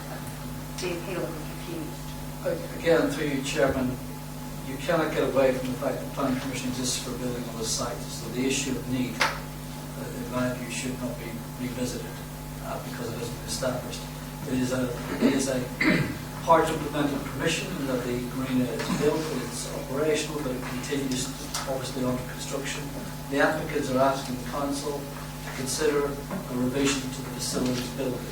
appeal that we refused. Again, through you, Chairman, you cannot get away from the fact that planning permission exists for building on the site. So the issue of need, in my view, should not be revisited because it isn't established. It is a hard to implement permission in that the marina is built, it's operational, but it continues obviously under construction. The applicants are asking the council to consider a revision to the facilities building.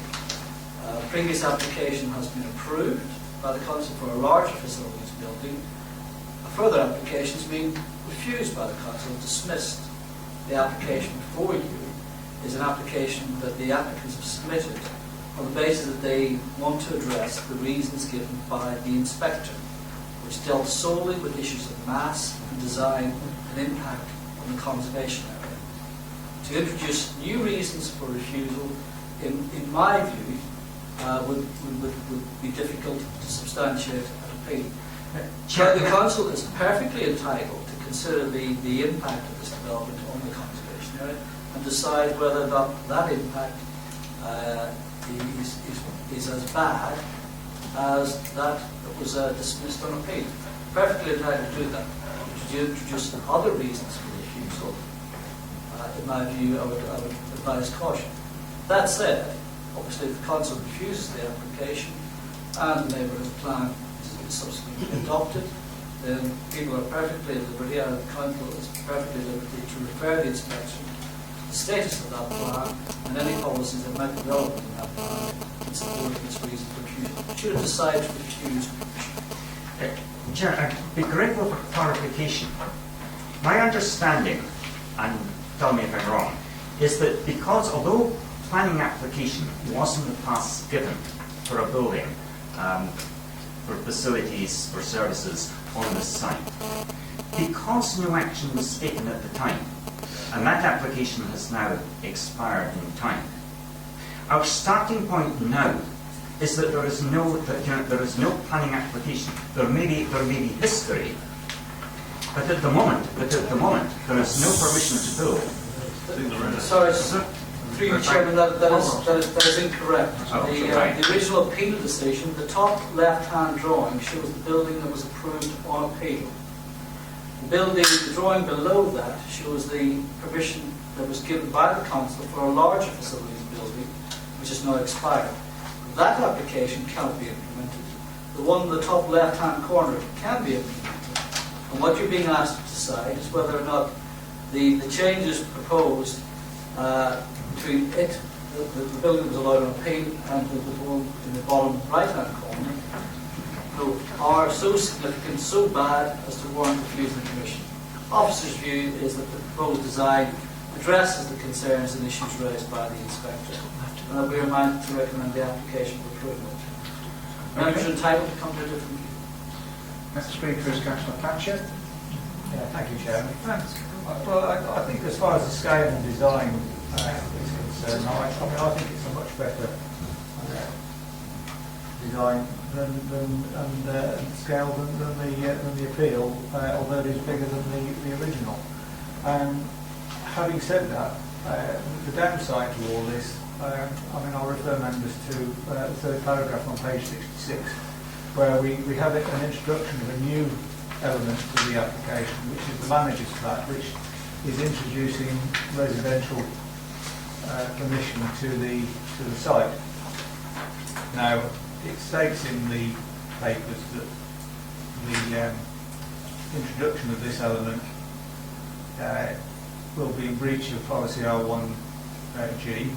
Previous application has been approved by the council for a larger facilities building. A further application has been refused by the council, dismissed. The application before you is an application that the applicants have submitted on the basis that they want to address the reasons given by the inspector, which dealt solely with issues of mass and design and impact on the conservation area. To introduce new reasons for refusal, in my view, would be difficult to substantiate and appeal. The council is perfectly entitled to consider the impact of this development on the conservation area and decide whether that impact is as bad as that was dismissed on appeal. Perfectly entitled to do that. To introduce other reasons for refusal, in my view, I would advise caution. That said, obviously, if the council refuses the application and the neighbourhood plan is subsequently adopted, then people are perfectly at liberty, and the council is perfectly at liberty to refer the inspection to the status of that plan and any policies that might be relevant in that plan in support of its reason for refusal. Should it decide to refuse permission? Chair, I'd be grateful for clarification. My understanding, and tell me if I'm wrong, is that because although planning application was in the past given for a building, for facilities, for services on the site, because no action was taken at the time, and that application has now expired in time, our starting point now is that there is no planning application. There may be history, but at the moment there is no permission to build. Sorry, through you, Chairman, that is incorrect. The original appeal decision, the top left-hand drawing shows the building that was approved on appeal. The drawing below that shows the permission that was given by the council for a larger facilities building, which is now expired. That application cannot be implemented. The one in the top left-hand corner can be implemented. And what you're being asked to decide is whether or not the changes proposed between it, the building that was allowed on appeal, and the one in the bottom right-hand corner, are so significant, so bad as to warrant refusing permission. Officer's view is that the proposed design addresses the concerns and issues raised by the inspector, and that we are minded to recommend the application for approval. Members are entitled to come to a different view. Next speaker is Councillor Thatcher. Yeah, thank you, Chairman. Well, I think as far as the scale and design is concerned, I think it's a much better design and scale than the appeal, although it is bigger than the original. Having said that, the downside to all this, I'll refer members to the third paragraph on page 66, where we have an introduction of a new element to the application, which is the manager's plan, which is introducing residential permission to the site. Now, it states in the papers that the introduction of this element will be in breach of policy R1G,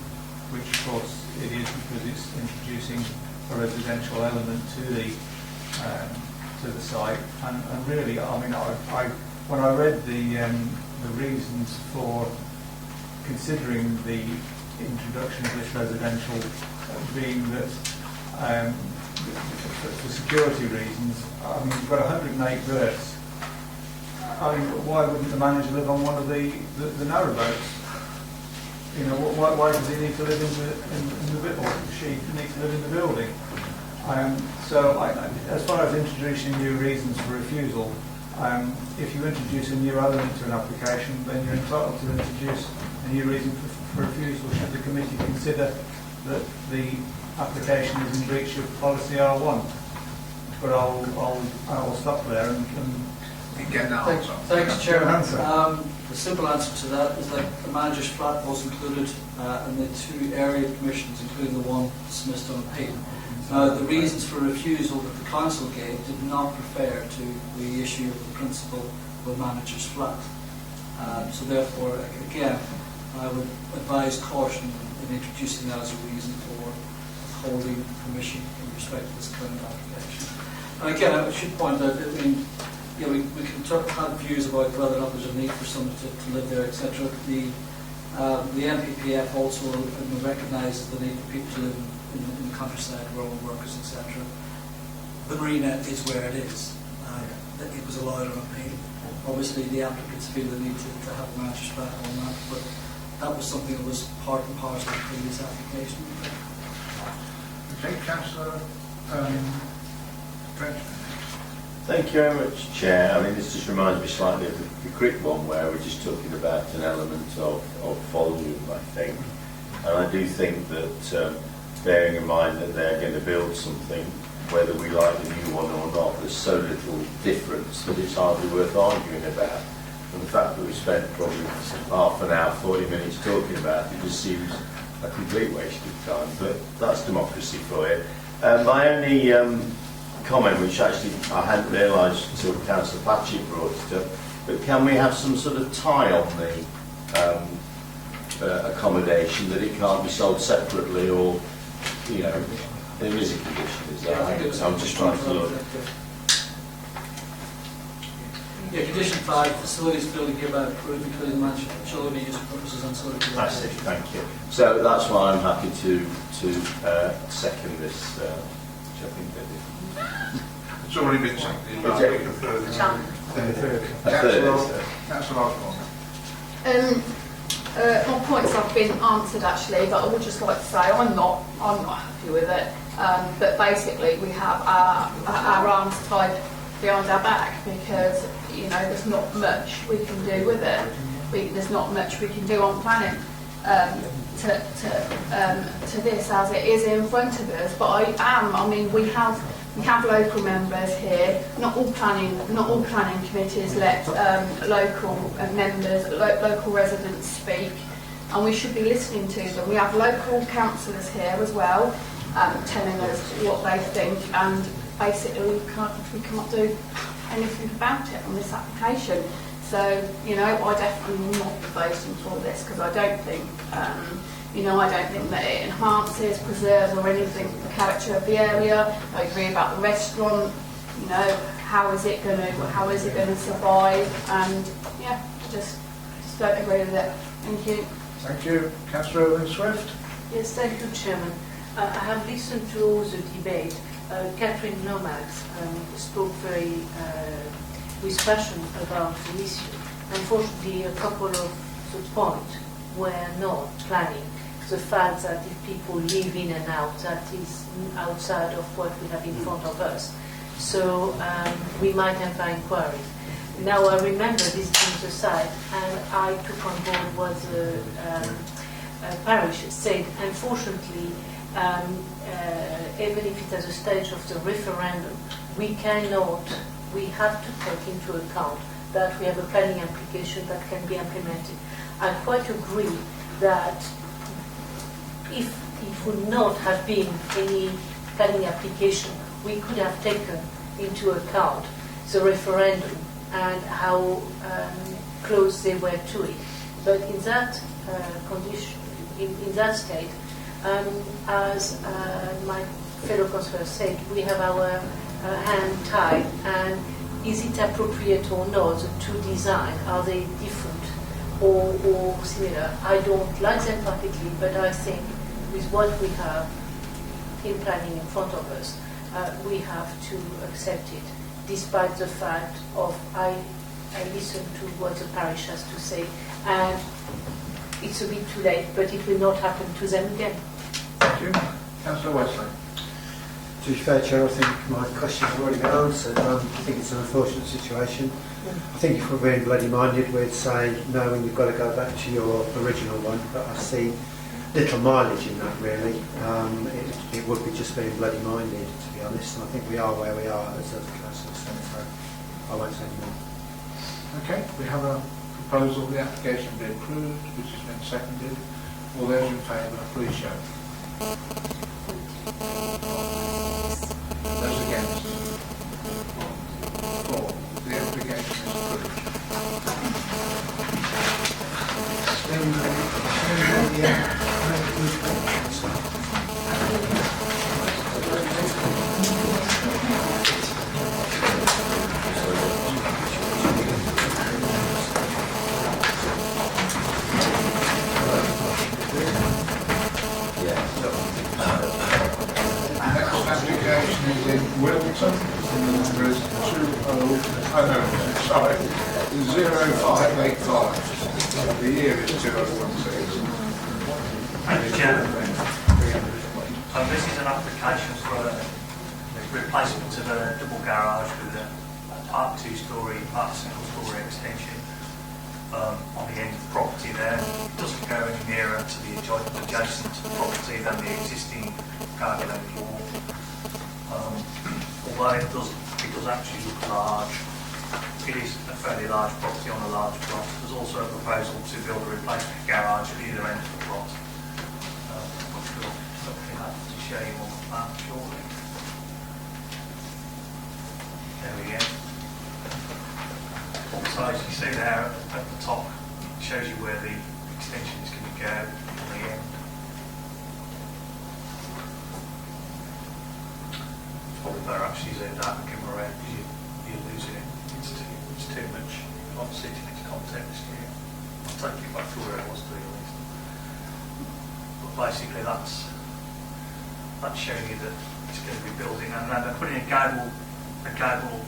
which of course it is because it's introducing a residential element to the site. And really, when I read the reasons for considering the introduction of this residential being that for security reasons, I mean, you've got 108 berths. I mean, why wouldn't the manager live on one of the narrow boats? You know, why does he need to live in the building? Or she needs to live in the building? So, as far as introducing new reasons for refusal, if you introduce a new element to an application, then you're entitled to introduce a new reason for refusal should the committee consider that the application is in breach of policy R1. But I'll stop there and get that answer. Thanks, Chairman. The simple answer to that is that the manager's flat was included in the 2 area commissions, including the one dismissed on appeal. The reasons for refusal that the council gave did not refer to the issue of the principal of the manager's flat. So therefore, again, I would advise caution in introducing that as a reason for holding permission in respect to this current application. And again, I should point out that, I mean, you know, we can have views about whether or not there's a need for someone to live there, etc. The MPPF also recognises the need for people to live in the countryside, rural workers, etc. The marina is where it is. It was allowed on appeal. Obviously, the applicants feel the need to have a manager's flat on that, but that was something that was part and parcel of the previous application. Okay, Councillor French. Thank you very much, Chair. I mean, this just reminds me slightly of the crick one where we're just talking about an element of volume, I think. And I do think that, bearing in mind that they're going to build something, whether we like the new one or not, there's so little difference that it's hardly worth arguing about. And the fact that we spent probably half an hour, 40 minutes talking about it just seems a complete waste of time. But that's democracy for you. My only comment, which actually I hadn't realised until Councillor Patchett brought it up, but can we have some sort of tie on the accommodation that it can't be sold separately, or, you know, there is a condition, is there? I'm just trying to look. Yeah, condition 5, facilities building hereby approved, including the management of children use for purposes and sort of. I see, thank you. So that's why I'm happy to second this, which I think they did. It's already been seconded. Councillor Osborne. My points have been answered actually, but I would just like to say I'm not happy with it. But basically, we have our arms tied behind our back because, you know, there's not much we can do with it. There's not much we can do on planning to this as it is in front of us. But I mean, we have local members here. Not all planning committees let local members, local residents speak, and we should be listening to them. We have local councillors here as well, telling us what they think, and basically we can't do anything about it on this application. So, you know, I definitely will not be voting for this because I don't think, you know, I don't think that it enhances, preserves or anything the character of the area. I agree about the restaurant, you know, how is it going to survive, and yeah, just don't agree with it. Thank you. Thank you. Councillor Owen Swift. Yes, thank you, Chairman. I have listened to the debate. Catherine Lomax spoke very with passion about the issue. Unfortunately, a couple of the points were not planning. The fact that if people live in and out, that is outside of what we have in front of us. So we might have inquiries. Now I remember visiting the site, and I took on board what the parish said. Unfortunately, even if it is a stage of the referendum, we have to take into account that we have a planning application that can be implemented. I quite agree that if it would not have been any planning application, we could have taken into account the referendum and how close they were to it. But in that condition, in that state, as my fellow councillor said, we have our hand tied, and is it appropriate or not, the two designs, are they different? or similar. I don't like them particularly, but I think with what we have in planning in front of us, we have to accept it, despite the fact of I listen to what the parish has to say, and it's a bit too late, but it will not happen to them again. Thank you. Councillor Wesley. To be fair, Chair, I think my questions have already been answered. I think it's an unfortunate situation. I think if we're being bloody-minded, we'd say, no, and you've got to go back to your original one, but I see little mileage in that, really. It would be just being bloody-minded, to be honest, and I think we are where we are as a council, so I won't say any more. Okay, we have a proposal, the application be approved, which has been seconded. All those in favour, please show. Those against? 4. The application is approved. Application is in Wilton, and the number is 0585. The year is 2016. Thank you, Chair. This is an application for a replacement of a double garage with a part 2-storey, part single-storey extension on the end of the property there. It doesn't go any nearer to the adjacent property than the existing garden wall. Although it does actually look large, it is a fairly large property on a large plot. There's also a proposal to build a replacement garage at either end of the plot, which we'll hopefully have to show you on the plan shortly. There we go. So as you see there at the top, it shows you where the extension is going to go on the end. Probably better actually zoomed out and give them around because you're losing it. It's too much. Obviously, to its context here. I'll take you back to where it was, to be honest. But basically, that's showing you that it's going to be building, and then they're putting a gable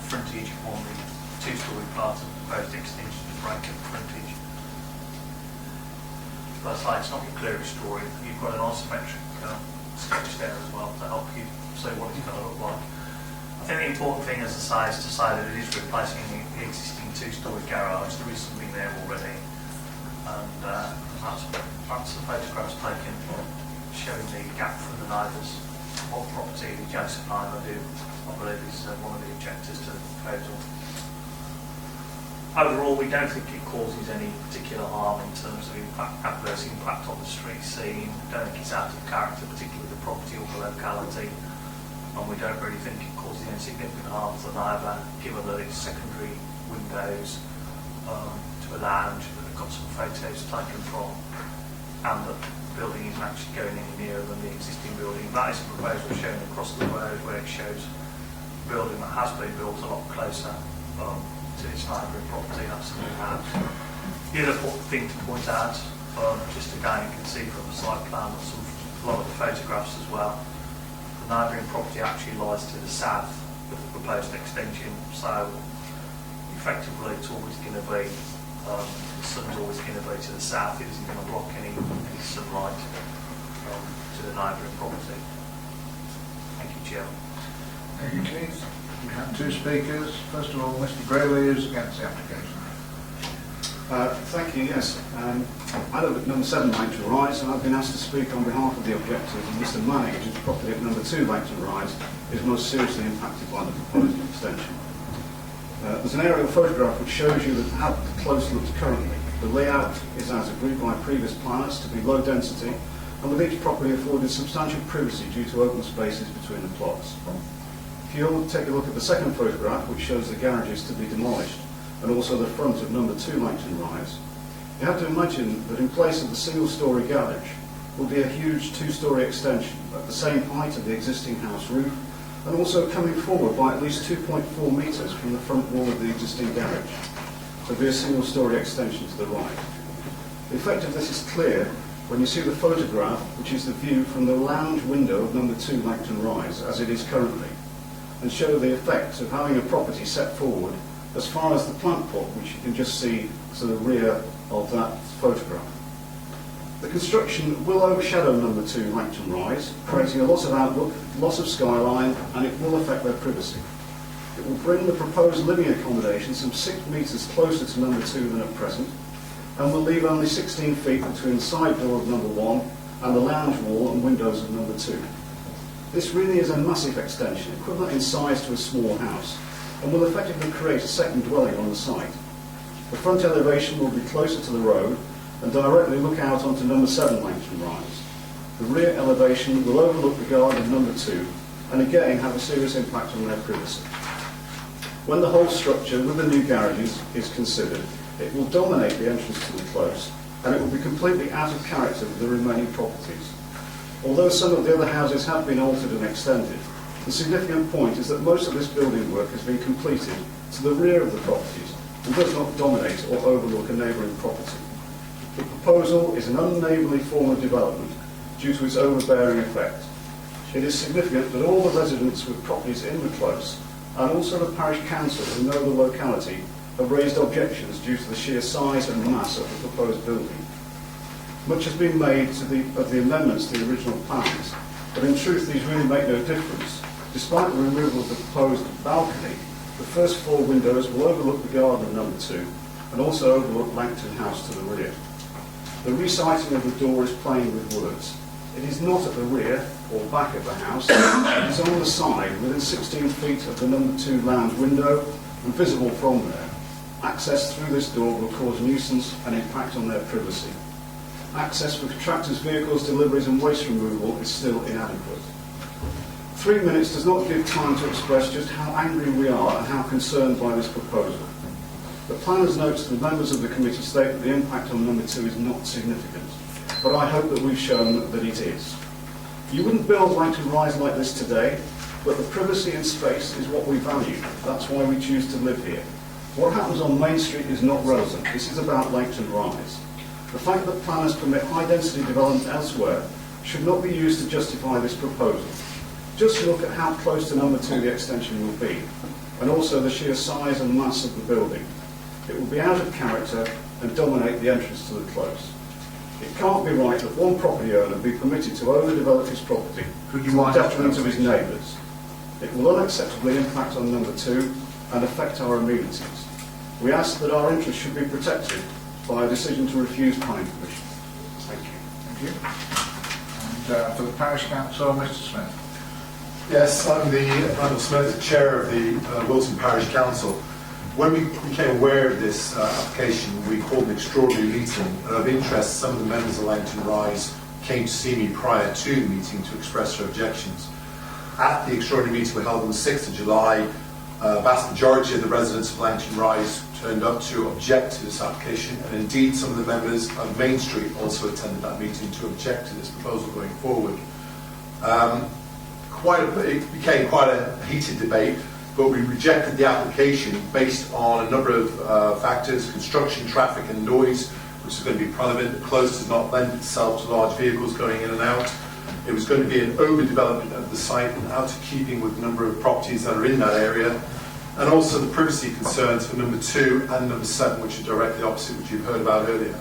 frontage on the 2-storey part of the proposed extension to break up frontage. But I say it's not your clearest drawing. You've got an isometric sketch there as well to help you see what it's going to look like. I think the important thing, as I say, is to say that it is replacing the existing 2-storey garage. There is something there already, and that's the photographs taken showing the gap from the neighbours. What property the adjacent neighbour who I believe is one of the objectors to the proposal. Overall, we don't think it causes any particular harm in terms of adverse impact on the street scene. We don't think it's out of character, particularly the property or the locality. And we don't really think it causes any significant harm to the neighbour, given that it's secondary windows to a lounge that have got some photos taken from, and that the building isn't actually going any nearer than the existing building. That is a proposal shown across the road where it shows a building that has been built a lot closer to its neighbouring property. That's the new house. The other thing to point out, just again, you can see from the site plan and a lot of the photographs as well, the neighbouring property actually lies to the south of the proposed extension, so effectively it's always going to be, the sun's always going to be to the south. It isn't going to block any sunlight to the neighbouring property. Thank you, Chairman. Thank you, Keith. We have 2 speakers. First of all, Mr. Brayley is against the application. Thank you, yes. I live at number 7 Langton Rise, and I've been asked to speak on behalf of the objectors, and Mr. Manning, whose property at number 2 Langton Rise is most seriously impacted by the proposed extension. There's an aerial photograph which shows you how close looks currently. The layout is as agreed by previous planners to be low density, and with each property afforded substantial privacy due to open spaces between the plots. If you'll take a look at the second photograph, which shows the garages to be demolished, and also the front of number 2 Langton Rise, you have to imagine that in place of the single-storey garage will be a huge 2-storey extension at the same height of the existing house roof, and also coming forward by at least 2.4 metres from the front wall of the existing garage. There'll be a single-storey extension to the right. The effect of this is clear when you see the photograph, which is the view from the lounge window of number 2 Langton Rise, as it is currently, and show the effects of having a property set forward as far as the plant pot, which you can just see to the rear of that photograph. The construction will overshadow number 2 Langton Rise, creating a loss of outlook, loss of skyline, and it will affect their privacy. It will bring the proposed living accommodation some 6 metres closer to number 2 than at present, and will leave only 16 feet between the side door of number 1 and the lounge wall and windows of number 2. This really is a massive extension, equivalent in size to a small house, and will effectively create a second dwelling on the site. The front elevation will be closer to the road and directly look out onto number 7 Langton Rise. The rear elevation will overlook the garden of number 2 and again have a serious impact on their privacy. When the whole structure with the new garages is considered, it will dominate the entrance to the close and it will be completely out of character with the remaining properties. Although some of the other houses have been altered and extended, the significant point is that most of this building work has been completed to the rear of the properties and does not dominate or overlook a neighbouring property. The proposal is an unneighbourly form of development due to its overbearing effect. It is significant that all the residents with properties in the close and also the parish council who know the locality have raised objections due to the sheer size and mass of the proposed building. Much has been made of the amendments to the original plans, but in truth these really make no difference. Despite the removal of the proposed balcony, the first 4 windows will overlook the garden of number 2 and also overlook Langton House to the rear. The reciting of the door is playing with words. It is not at the rear or back of the house, it is on the side within 16 feet of the number 2 lounge window and visible from there. Access through this door will cause nuisance and impact on their privacy. Access for contractors' vehicles, deliveries and waste removal is still inadequate. 3 minutes does not give time to express just how angry we are and how concerned by this proposal. The planners note to the members of the committee state that the impact on number 2 is not significant, but I hope that we've shown that it is. You wouldn't build Langton Rise like this today, but the privacy and space is what we value. That's why we choose to live here. What happens on Main Street is not relevant. This is about Langton Rise. The fact that planners permit high-density development elsewhere should not be used to justify this proposal. Just look at how close to number 2 the extension will be, and also the sheer size and mass of the building. It will be out of character and dominate the entrance to the close. It can't be right that one property owner be permitted to overdevelop his property to the detriment of his neighbours. It will unacceptably impact on number 2 and affect our amenities. We ask that our interests should be protected by a decision to refuse planning permission. Thank you. Thank you. And for the parish council, Mr. Smith. Yes, I'm Randall Smith, Chair of the Wilton Parish Council. When we became aware of this application, we called an extraordinary meeting. Of interest, some of the members of Langton Rise came to see me prior to the meeting to express their objections. At the extraordinary meeting we held on the 6th of July, a vast majority of the residents of Langton Rise turned up to object to this application, and indeed some of the members of Main Street also attended that meeting to object to this proposal going forward. It became quite a heated debate, but we rejected the application based on a number of factors: construction, traffic and noise, which is going to be relevant. The close does not lend itself to large vehicles going in and out. It was going to be an overdevelopment of the site and out of keeping with the number of properties that are in that area, and also the privacy concerns for number 2 and number 7, which are directly opposite, which you've heard about earlier.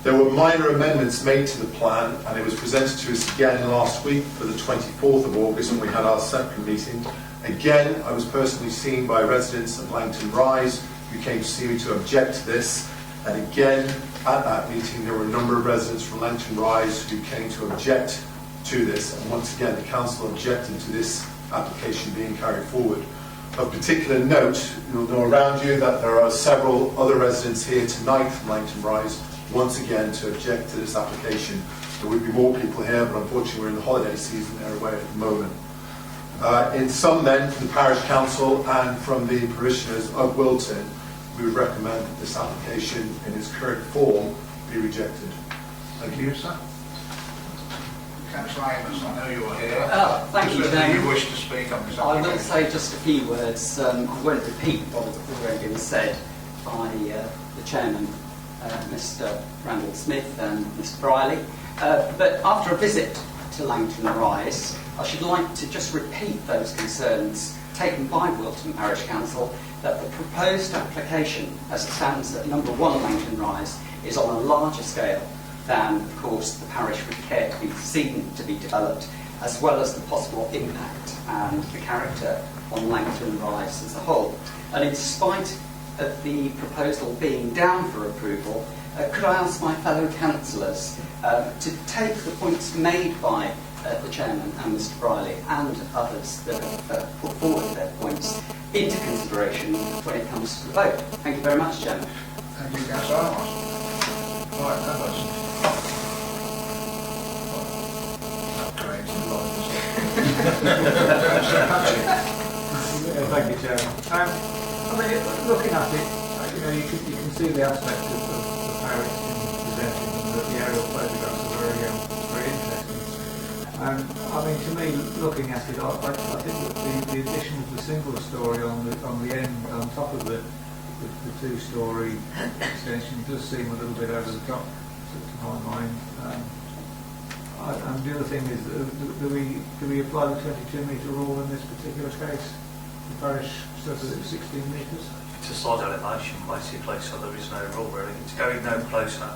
There were minor amendments made to the plan, and it was presented to us again last week for the 24th of August when we had our second meeting. Again, I was personally seen by residents of Langton Rise who came to see me to object to this, and again at that meeting there were a number of residents from Langton Rise who came to object to this, and once again the council objected to this application being carried forward. Of particular note, you'll know around you that there are several other residents here tonight from Langton Rise, once again to object to this application. There would be more people here, but unfortunately we're in the holiday season, they're away at the moment. In sum then, from the Parish Council and from the parishioners of Wilton, we would recommend that this application in its current form be rejected. Thank you, sir. Councillor Amos, I know you're here. Thank you, Chairman. Do you wish to speak on this I application? will say just a few words. I won't repeat what has already been said by the Chairman Mr. Randall Smith and Mr. Briley. But after a visit to Langton Rise, I should like to just repeat those concerns taken by Wilton Parish Council that the proposed application, as it stands at number 1 Langton Rise, is on a larger scale than, of course, the parish would care to be seen to be developed, as well as the possible impact and the character on Langton Rise as a whole. And in spite of the proposal being down for approval, could I ask my fellow councillors to take the points made by the Chairman and Mr. Briley and others that have put forward their points into consideration when it comes to the vote? Thank you very much, Chairman. Thank you, Councillor Amos. Right, members. Thank you, Chairman. I mean, looking at it, you can see the aspect of the parish presenting, and the aerial photographs are very interesting. I mean, to me, looking at it, I think that the addition of the single story on the end, on top of the two-story extension, does seem a little bit over the top to my mind. And the other thing is, do we apply the 22-metre rule in this particular case? The parish says that it's 16 metres. It's a side elevation basically, so there is no rule really. It's going no closer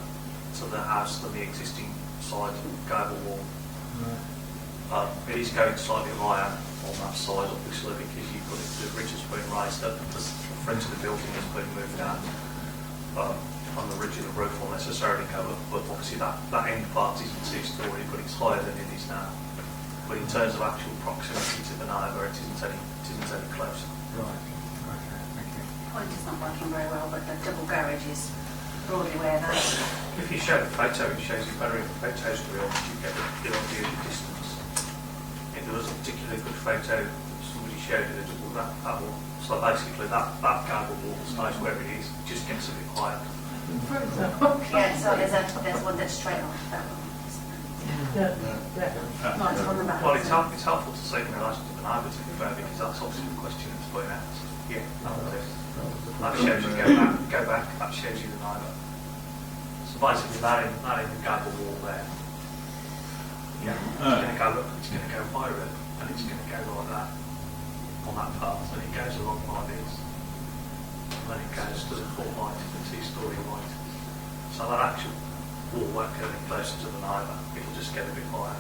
to the house than the existing side gable wall. Right. It is going slightly higher on that side, obviously, because you've got the ridge has been raised up, the front of the building has been moved out. On the ridge of the roof will necessarily go up, but obviously that end part isn't 2-storey, but it's higher than it is now. But in terms of actual proximity to the neighbour, it isn't any closer. Right. Okay. Thank you. Point is not working very well, but the double garage is broadly where that is. If you show the photo, it shows you better in the photos to be honest, you get the idea of the distance. If there was a particularly good photo that somebody showed you, that will, so basically that gable wall stays where it is, it just gets a bit higher. Yeah, so there's one that's straight on that one. Nice on the back. Well, it's helpful to see in relation to the neighbour, to be fair, because that's obviously the question that's put out. Yeah, that shows you go back, that shows you the neighbour. So basically that in the gable wall there. Yeah, it's going to go higher up, and it's going to go like that on that path, and it goes along like this. And then it goes to the full height, the 2-storey height. So that actual wall won't go any closer to the neighbour, it'll just get a bit higher.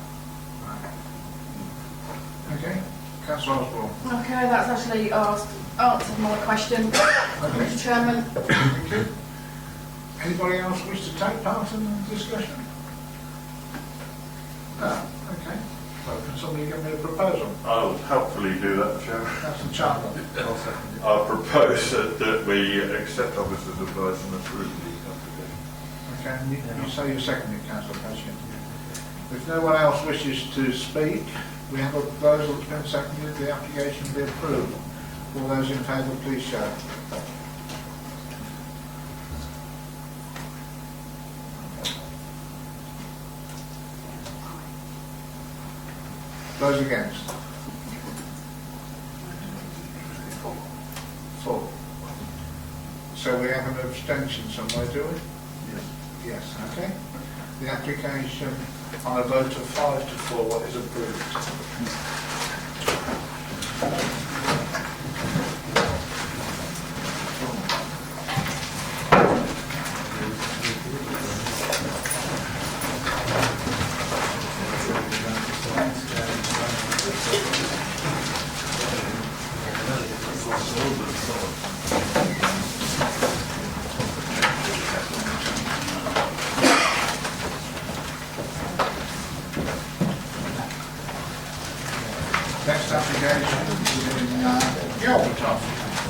Okay. Councillor Osborne. Okay, that's actually answered my question, Mr. Chairman. Thank you. Anybody else wish to take part in the discussion? No. Okay. So can somebody give me a proposal? I'll helpfully do that, Chairman. Councillor Chandler. I propose that we accept officers' advice and approve the application. Okay, and you say you second it, Councillor Patchett. If no one else wishes to speak, we have a proposal that's been seconded, the application be approved. All those in favour, please show. Those against? 4. So we have an abstention somewhere, do we? Yes. Yes, okay. The application on a vote of 5 to 4 is approved. Next application is in Yelverton,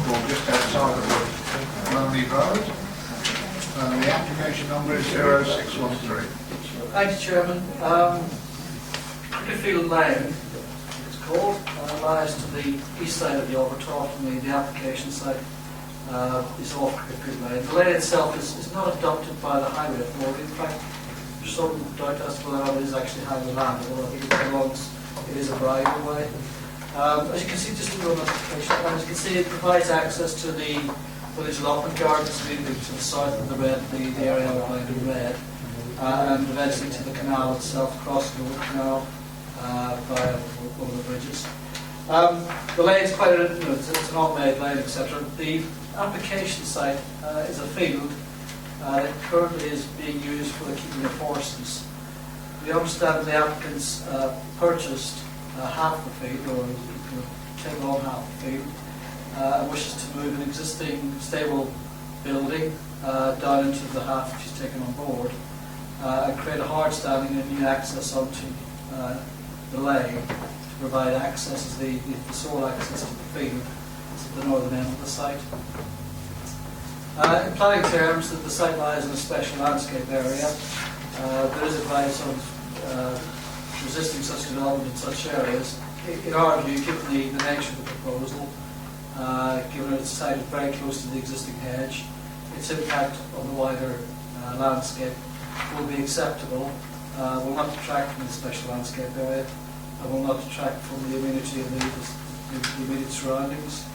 or just outside of Lonely Road. And the application number is 0613. Thank you, Chairman. Midfield Lane, it's called, lies to the east side of Yelverton, and the application site is off Midfield Lane. The lane itself is not adopted by the Highway Authority. In fact, there's some doubt as to whether it is actually highway land, although I think it belongs. It is a right of way. As you can see, just on the application, as you can see, it provides access to the village allotment gardens leading to the south of the area outlined in red, and eventually to the canal itself, crossing the canal via one of the bridges. The lane is quite it's an odd-made lane, etc. The application site is a field that currently is being used for the keeping of horses. We understand the applicants purchased half the field, or taken on half the field, and wishes to move an existing stable building down into the half which is taken on board, and create a hard standing and new access onto the lane to provide access as the sole access to the field at the northern end of the site. In planning terms, the site lies in a special landscape area. There is advice on resisting such development in such areas. In our view, given the nature of the proposal, given that it's sited very close to the existing hedge, its impact on the wider landscape will be acceptable, will not detract from the special landscape area, and will not detract from the amenity of the immediate surroundings.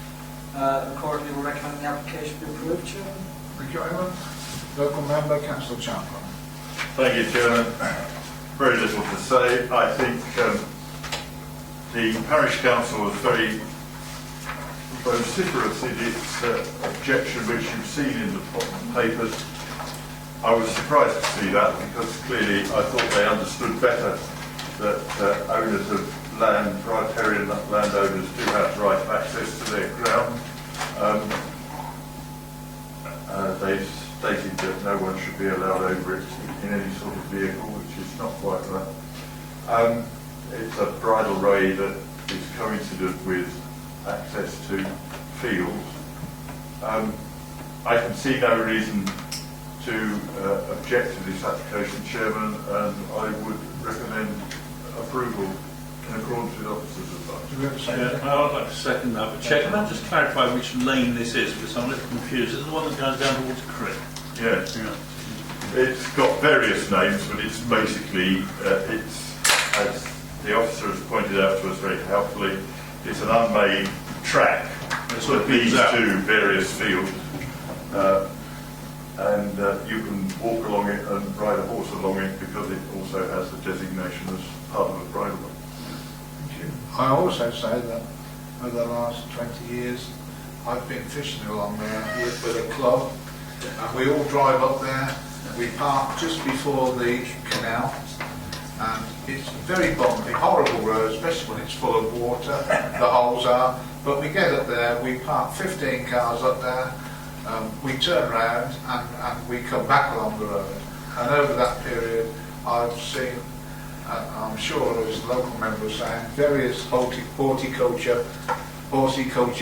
Accordingly, we recommend the application be approved, Chairman. Thank you, Ivan. Local member, Councillor Champlin. Thank you, Chairman. Very little to say. I think the parish council was very vociferous in its objection, which you've seen in the papers. I was surprised to see that, because clearly I thought they understood better that owners of land, riparian landowners, do have right of access to their ground. They stated that no one should be allowed over it in any sort of vehicle, which is not quite right. It's a bridle way that is coincident with access to fields. I can see no reason to object to this application, Chairman, and I would recommend approval in accordance with officers' advice. I'd like to second that. But Chair, can I just clarify which lane this is, because I'm a little confused. Is it the one that goes down towards the creek? Yes. It's got various names, but it's basically, it's, as the officer has pointed out to us very helpfully, it's an unmade track that leads to various fields. And you can walk along it and ride a horse along it, because it also has the designation as part of a bridleway. Thank you. I also say that over the last 20 years I've been fishing along there with a club, and we all drive up there. We park just before the canal, and it's very bumpy, horrible road, especially when it's full of water, the holes are. But we get up there, we park 15 cars up there, we turn round and we come back along the road. And over that period I've seen, I'm sure as local members saying, various horticulture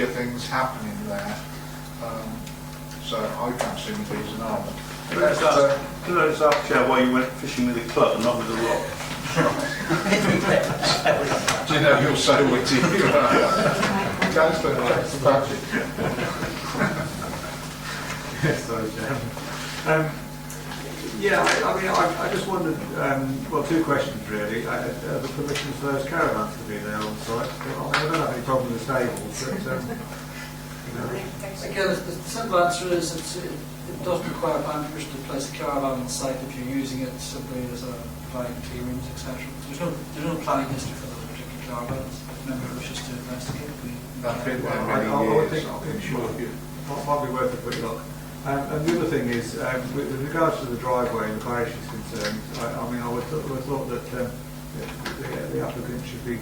things happening there. So I can't see any reason on it. Can I just ask, Chair, why you went fishing with a club and not with a rock? Do you know, you're so witty. Councillor Patrick. Yes, sorry, Chairman. I just wondered, well, two questions really. The permissions for those caravans to be there on site. I don't have any problem with the stables, but Again, the simple answer is it doesn't require planning permission to place a caravan on site if you're using it simply as a providing tea rooms, etc. There's no planning history for those particular caravans. If a member wishes to investigate, I've been there I many years. think sure, might be worth a quick look. And the other thing is, with regards to the driveway and the parish is concerned, I would have thought that the applicant should be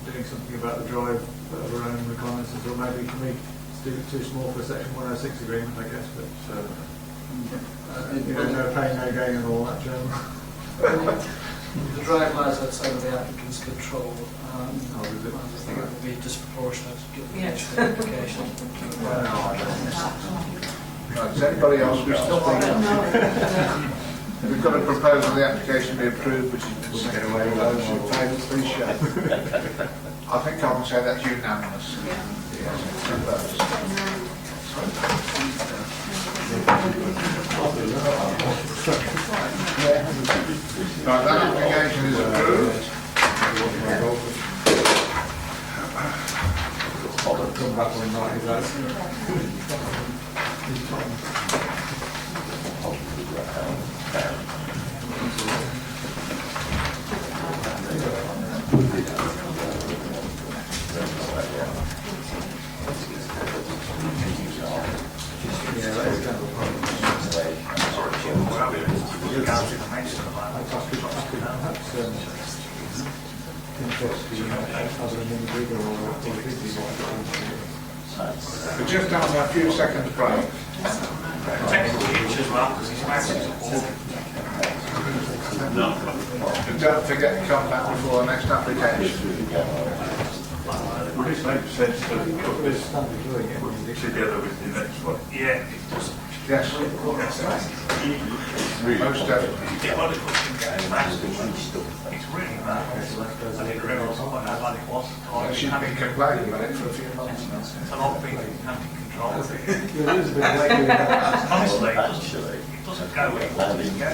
doing something about the drive of her own reconnaissance, or maybe for me it's too small for a section 106 agreement, I guess. But no pain, no gain, and all that. The drive lies outside of the applicant's control. I think it would be disproportionate given the nature of the application. Does anybody else wish to speak? We've got a proposal the application be approved, which has been seconded away. Those in favour, please show. I think I would say that's unanimous. Yes, right, that application is approved. I'll come back on that. We're just having a few seconds break. And don't forget to come back before the next application. Would it make sense to put this together with the next one? Yeah, it does. Yes. Most definitely. It's really bad. I didn't realise quite how bad it was. She's been complaining about it for a few months. So I've been under control. Honestly, it doesn't go where it wants to go.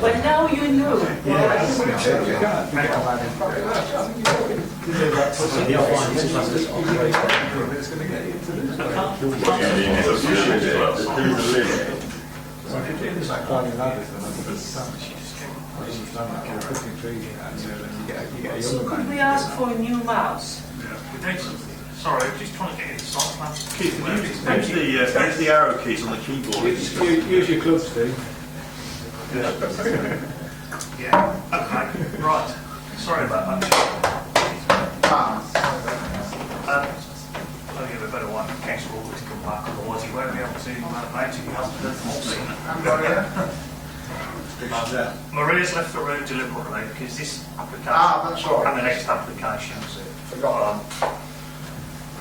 But now you know. Could we ask for a new mouse? Sorry, I'm just trying to get in the site plan. Keith, use the arrow keys on the keyboard. Use your club, Steve. Yeah, okay, right. Sorry about that. I'll give a better one. Councillor will to come back, otherwise he won't be able to make it. He hasn't done the whole scene. Maria's left the room deliberately because this application that's right. and the next application, Forgot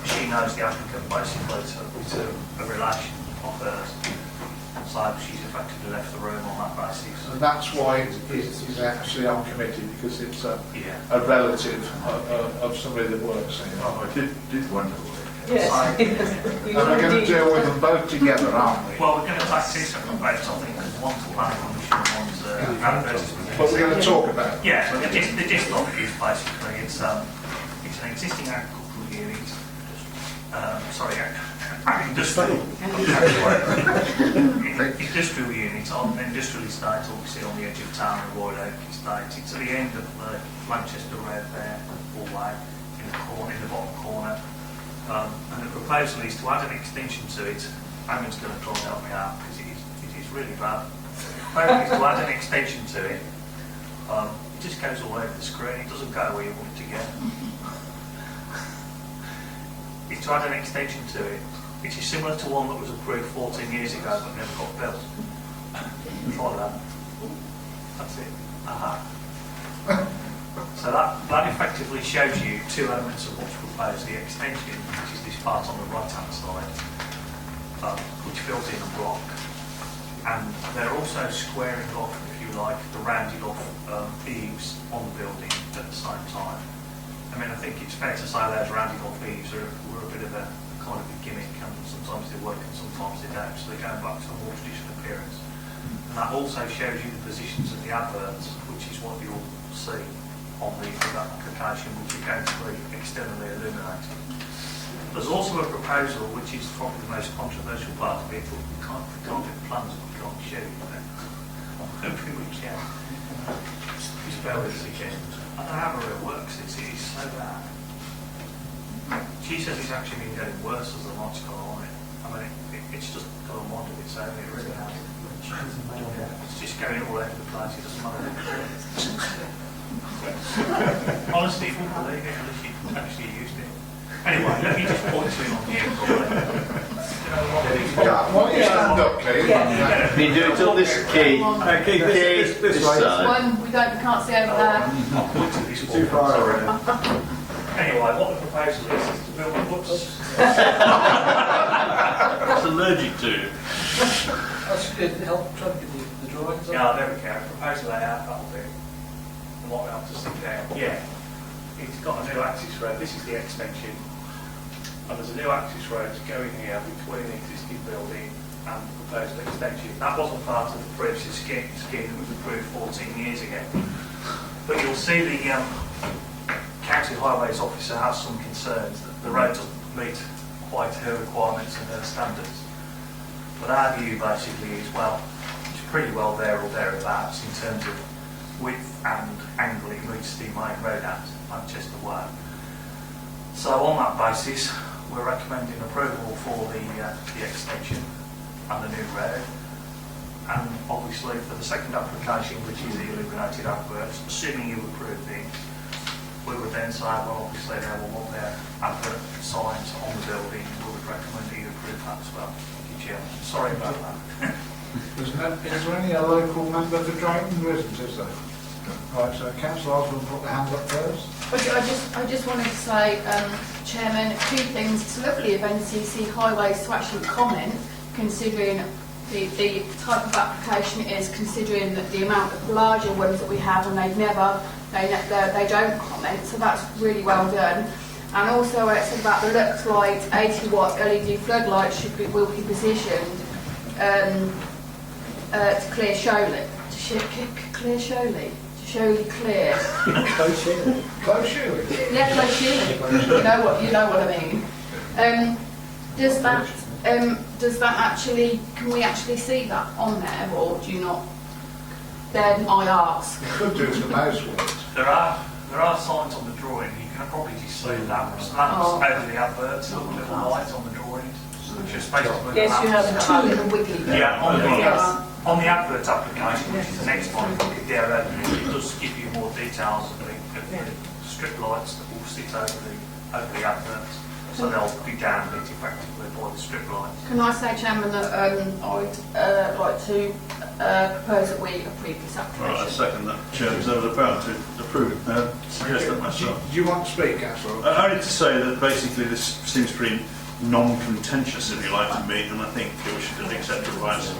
she knows the applicant basically to a relation of hers. So she's effectively left the room on that basis. And that's why it's actually on committee, because it's a relative of somebody that works here. Oh, I did wonder. Yes. And we're going to deal with them both together, aren't we? Well, we're going to take two separate votes, I think, because one's the planning commission and one's advertising. But we're going to talk about it. Yeah, so the gist of it is basically it's an existing agricultural unit. Industrial unit on an industrial estate, obviously on the edge of town of Royal Oak Estate. It's at the end of the Manchester Road there, all the way in the bottom corner. And the proposal is to add an extension to it. Aaron's going to try and help me out because it is really bad. The proposal is to add an extension to it. It just goes all over the screen. It doesn't go where you want it to go. It's to add an extension to it, which is similar to one that was approved 14 years ago but never got built. Try that. That's it. So that effectively shows you two elements of what's proposed. The extension, which is this part on the right-hand side, which fills in a block. And they're also squaring off, if you like, the rounded off eaves on the building at the same time. I mean, I think it's fair to say those rounded off eaves were a bit of a kind of a gimmick, and sometimes they work and sometimes they don't, so they're going back to a more traditional appearance. And that also shows you the positions of the adverts, which is what you'll see on the application, which are going to be externally illuminated. There's also a proposal, which is probably the most controversial part of it, but we can't get plans, we can't show you that. Hopefully we can. Just bear with us again. I don't know how it works, it is so bad. She says it's actually been getting worse as the months gone on. I mean, it's just got a mind of its own, it really has. It's just going all over the place, it doesn't matter. Honestly, you wouldn't believe it unless you actually used it. Anyway, let me just point to it on here. Why don't you stand up, Keith? Can you do it on this key? Keith, this way. One, we can't see over there. It's too far away. Anyway, what the proposal is to build a books. It's allergic to. That's good. Help try to get the drawings. Yeah, there we go. Proposal layout, that'll do. And what we have to stick down. Yeah. It's got a new access road. This is the extension. And there's a new access road going here between the existing building and the proposed extension. That wasn't part of the previous scheme that was approved 14 years ago. But you'll see the County Highways officer has some concerns that the road doesn't meet quite her requirements and her standards. But our view basically is, well, it's pretty well there or thereabouts in terms of width and angle it meets the main road at Manchester Way. So on that basis, we're recommending approval for the extension and the new road. And obviously for the second application, which is the illuminated adverts, assuming you approve it, we would then say, well, obviously they will want their advert signs on the building. We would recommend that you approve that as well. Thank you, Chair. Sorry about that. Is there any local member for Drayton? There isn't, is there? Right, so Councillor Osborne put the hand up first. I just wanted to say, Chairman, two things. It's lovely of NCC Highways to actually comment, considering the type of application it is, considering that the amount of larger ones that we have, and they don't comment, so that's really well done. And also it said about the Lux light 80-watt LED floodlights will be positioned to clear Sholey. Surely clear. Close Sholey. Yeah, close Sholey. You know what I mean. Does that actually? Can we actually see that on there, or do you not? Then I ask. You could do it for most words. There are signs on the drawing. You can probably just see lamps over the adverts, little lights on the drawing. Just basically yes, you have two little wiggly bits. Yeah, on the advert application, which is the next one, if you could go over, it does give you more details of the strip lights that will sit over the adverts. So they'll be downlit effectively by the strip lights. Can I say, Chairman, that I'd like to propose that we approve this application? Right, I second that. Chair, because I was about to approve it. Suggest that myself. Do you want to speak, Councillor? I need to say that basically this seems pretty non-contentious, if you like, to me, and I think we should accept advice.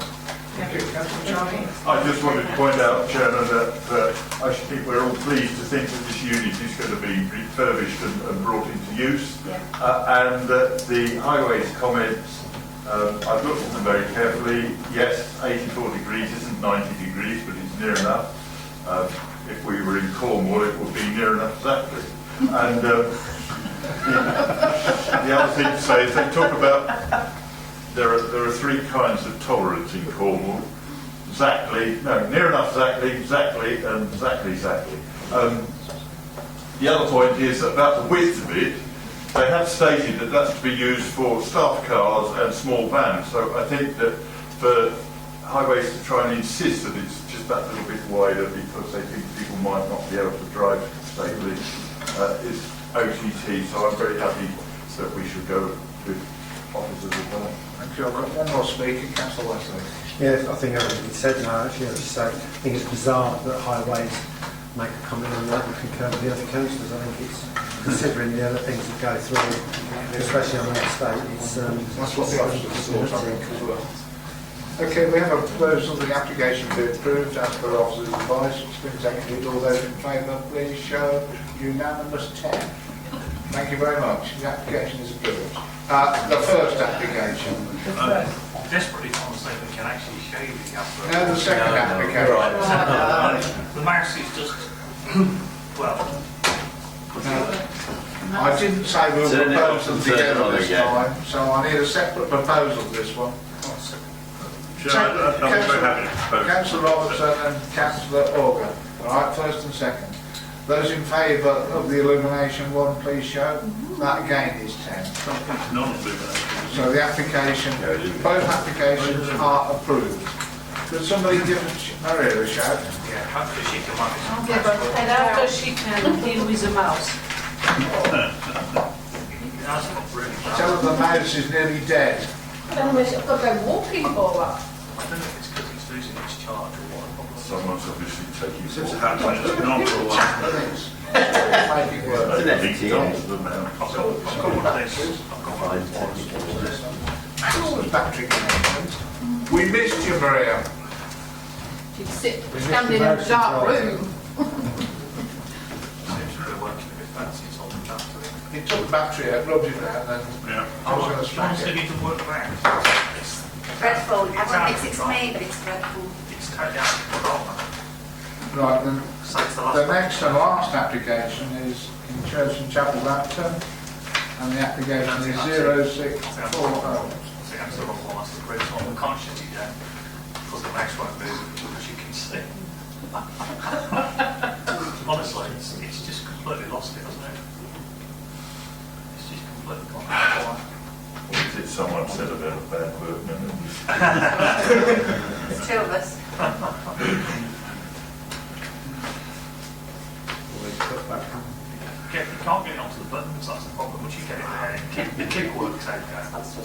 Thank you, Councillor Charlie. I just wanted to point out, Chairman, that I think we're all pleased to think that this unit is going to be refurbished and brought into use, and that the highways comments, I've looked at them very carefully. Yes, 84 degrees isn't 90 degrees, but it's near enough. If we were in Cornwall, it would be near enough exactly. And the other thing to say is they talk about there are three kinds of tolerance in Cornwall: near enough exactly, and exactly. The other point is about the width of it. They have stated that that's to be used for staff cars and small vans. So I think that for highways to try and insist that it's just that little bit wider because they think people might not be able to drive safely is OTT. So I'm very happy that we should go with officers as well. Thank you. I've got one more speaker, Councillor Wesley. Yeah, I think everything said now. Actually, as you say, I think it's bizarre that highways make a comment on that and concur with the other councillors. I think it's, considering the other things that go through, especially on the estate, it's that's what the officers thought, I think, as well. Okay, we have a proposal the application be approved as per officer's advice. It's been seconded. All those in favour, please show unanimous 10. Thank you very much. The application is approved. The first application. Desperately trying to see if we can actually show you the advert. No, the second application. The mouse is just, well. I didn't say we were proposing together this time, so I need a separate proposal for this one. Councillor Robertson and Councillor Organ. All right, first and second. Those in favour of the illumination one, please show. That again is 10. So the application, both applications are approved. Could somebody give Maria a shout? Yeah, how could she come up? And after she can deal with the mouse. Tell them the mouse is nearly dead. I don't know if I've got to go walking for that. I don't know if it's because it's losing its charge or what. Someone's obviously taking It's happening. It's gone for a while. Making work. I've got one of these. Battery connections. We missed you, Maria. She'd stand in a dark room. He took the battery out, rubbed it out, and then I was going to smash it. It work back. Dreadful. Everyone thinks it's me, but it's dreadful. It's totally out of control. Right, then the next and last application is in Church and Chapel Lambton, and the application is 0640. it has the wrong one, that's the grid, so we can't shut it down because the mouse won't move, as you can see. Honestly, it's just completely lost it, hasn't it? It's just completely gone quiet. What is it someone said about bad workmen? There's two of us. You can't get it onto the buttons, that's the problem. Once you get it there, the kick works okay. That's the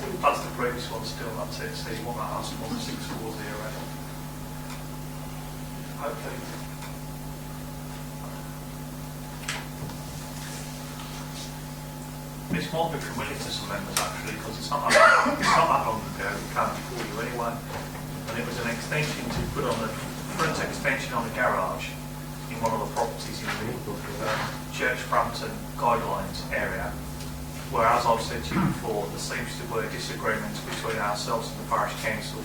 previous one still, that's it. So you want that last 1640. Hopefully. This might be familiar to some members actually, because it's not that long ago, we can't before you anyway. And it was an extension to put on the front extension on the garage in one of the properties in the Church Frampton guidelines area, where, as I've said to you before, there seems to be a disagreement between ourselves and the parish council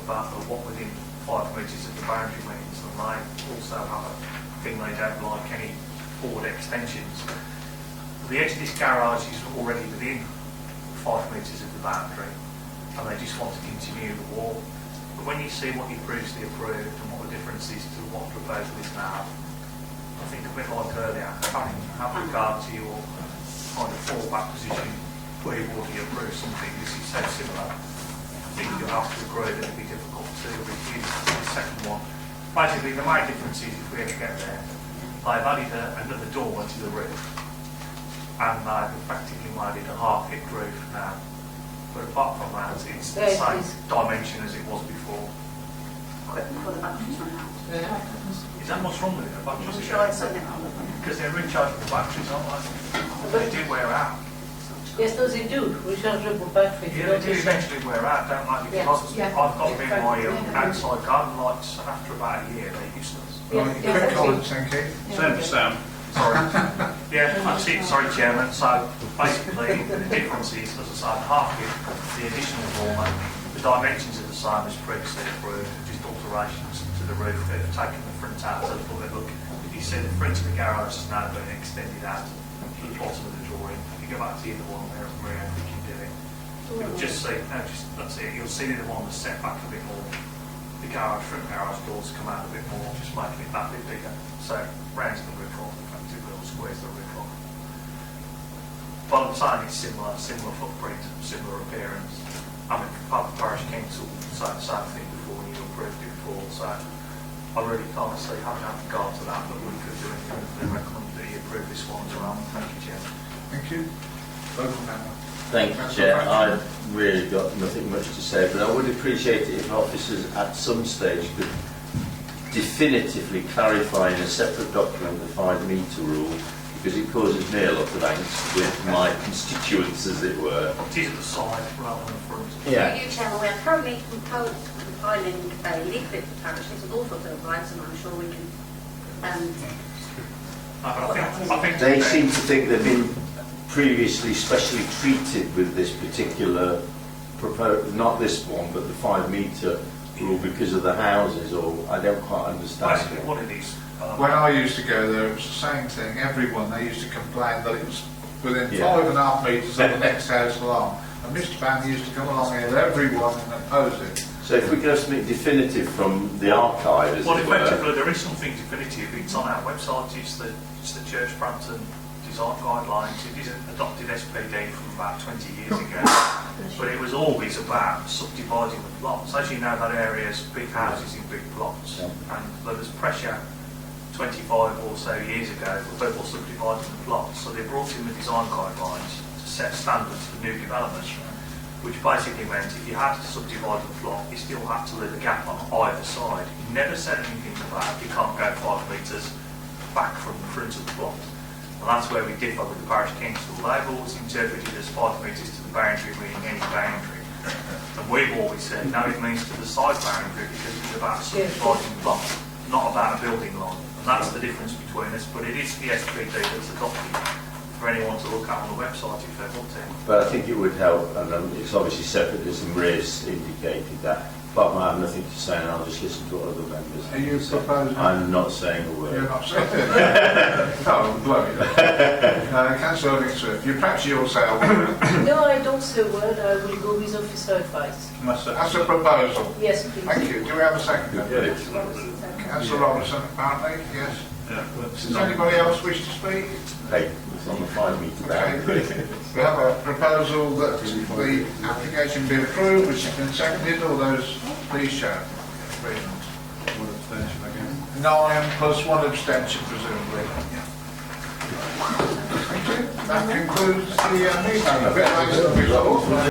about what within 5 metres of the boundary means, and they also have a thing they don't like any forward extensions. The edge of this garage is already within 5 metres of the boundary, and they just want to continue the wall. But when you see what you previously approved and what the difference is to what the proposal is now, I think a bit like earlier, have regard to your kind of fallback position where you've already approved something. This is so similar. I think you'll have to agree that it'll be difficult to refuse the second one. Basically, the main difference is if we ever get there, they've added another door to the roof, and they've effectively made it a half-hit roof now. But apart from that, it's the same dimension as it was before. Before the batteries run out. Is that what's wrong with it? The batteries? I'm sure it's something. Because they're rechargeable batteries, aren't they? They do wear out. Yes, those they do. Rechargeable batteries. Yeah, they do eventually wear out, don't they? Because I've got them in my outside garden lights, and after about a year, they're useless. Quick comments, thank you. Sam. Sorry. Yeah, that's it. Sorry, Chairman. So basically, the difference is, as I say, the half-hit, the additional dormer, the dimensions are the same as previously approved, just alterations to the roof that have taken the front out a little bit. Look, you see the front of the garage has now been extended out to the bottom of the drawing. If you go back to the other one there, Maria, we can do it. You'll just see, that's it. You'll see the one that's set back a bit more. The front garage doors come out a bit more, just making it that bit bigger. So rounds the roof off, effectively, or squares the roof off. But I'm saying it's similar footprint, similar appearance. I mean, part of the parish council said the same thing before when you approved it before, so I really can't see having had regard to that, but we could do anything to recommend that you approve this one as well. Thank you, Chairman. Thank you. Local member. Thank you, Chair. I've really got nothing much to say, but I would appreciate it if officers at some stage could definitively clarify in a separate document the 5 metre rule, because it causes me a lot of angst with my constituents, as it were. It is at the side rather than the front. Yeah. You, Chairman, we are currently compiling a leaflet for parishes with all sorts of rights, and I'm sure we can. I think they seem to think they've been previously specially treated with this particular proposal, not this one, but the 5 metre rule because of the houses, or I don't quite understand. Basically, what it is. When I used to go there, it was the same thing. Everyone, they used to complain that it was within 5.5 metres of the next house along. And Mr. Ban used to come along here, everyone, and oppose it. So if we could have something definitive from the archive, as well, it were. effectively, there is something definitive. It's on our website. It's the Church Frampton Design Guidelines. It is an adopted SPD from about 20 years ago. But it was always about subdividing the plots. As you know, that area is big houses in big plots. And there was pressure 25 or so years ago for people subdividing the plots. So they brought in the design guidelines to set standards for new developments, which basically meant if you had to subdivide the plot, you still had to leave a gap on either side. You never said anything about you can't go 5 metres back from the front of the plot. And that's where we differ with the parish council. They've always interpreted as 5 metres to the boundary meaning any boundary. And we've always said, no, it means to the side boundary because it's about subdividing the plot, not about a building line. And that's the difference between us, but it is the SPD that's adopted for anyone to look at on the website if they want to. But I think it would help, and it's obviously separate, as Maria's indicated, that But I have nothing to say, and I'll just listen to what other members Are you have to say. proposing? I'm not saying a word. You're not saying oh, bloody Councillor Swift, perhaps you'll say a word. No, I don't say a word. I will go with officer advice. That's a proposal. Yes, please. Thank you. Do we have a second? Yeah. Councillor Robertson, apparently, yes. Yeah. Does anybody else wish to speak? Hey, it's on the 5 metre Okay. band. We have a proposal that the application be approved, which has been seconded. All those, please show. Agreement. 1 abstention again. 9 plus 1 abstention, presumably. Thank you. That concludes the meeting. A bit later than we thought.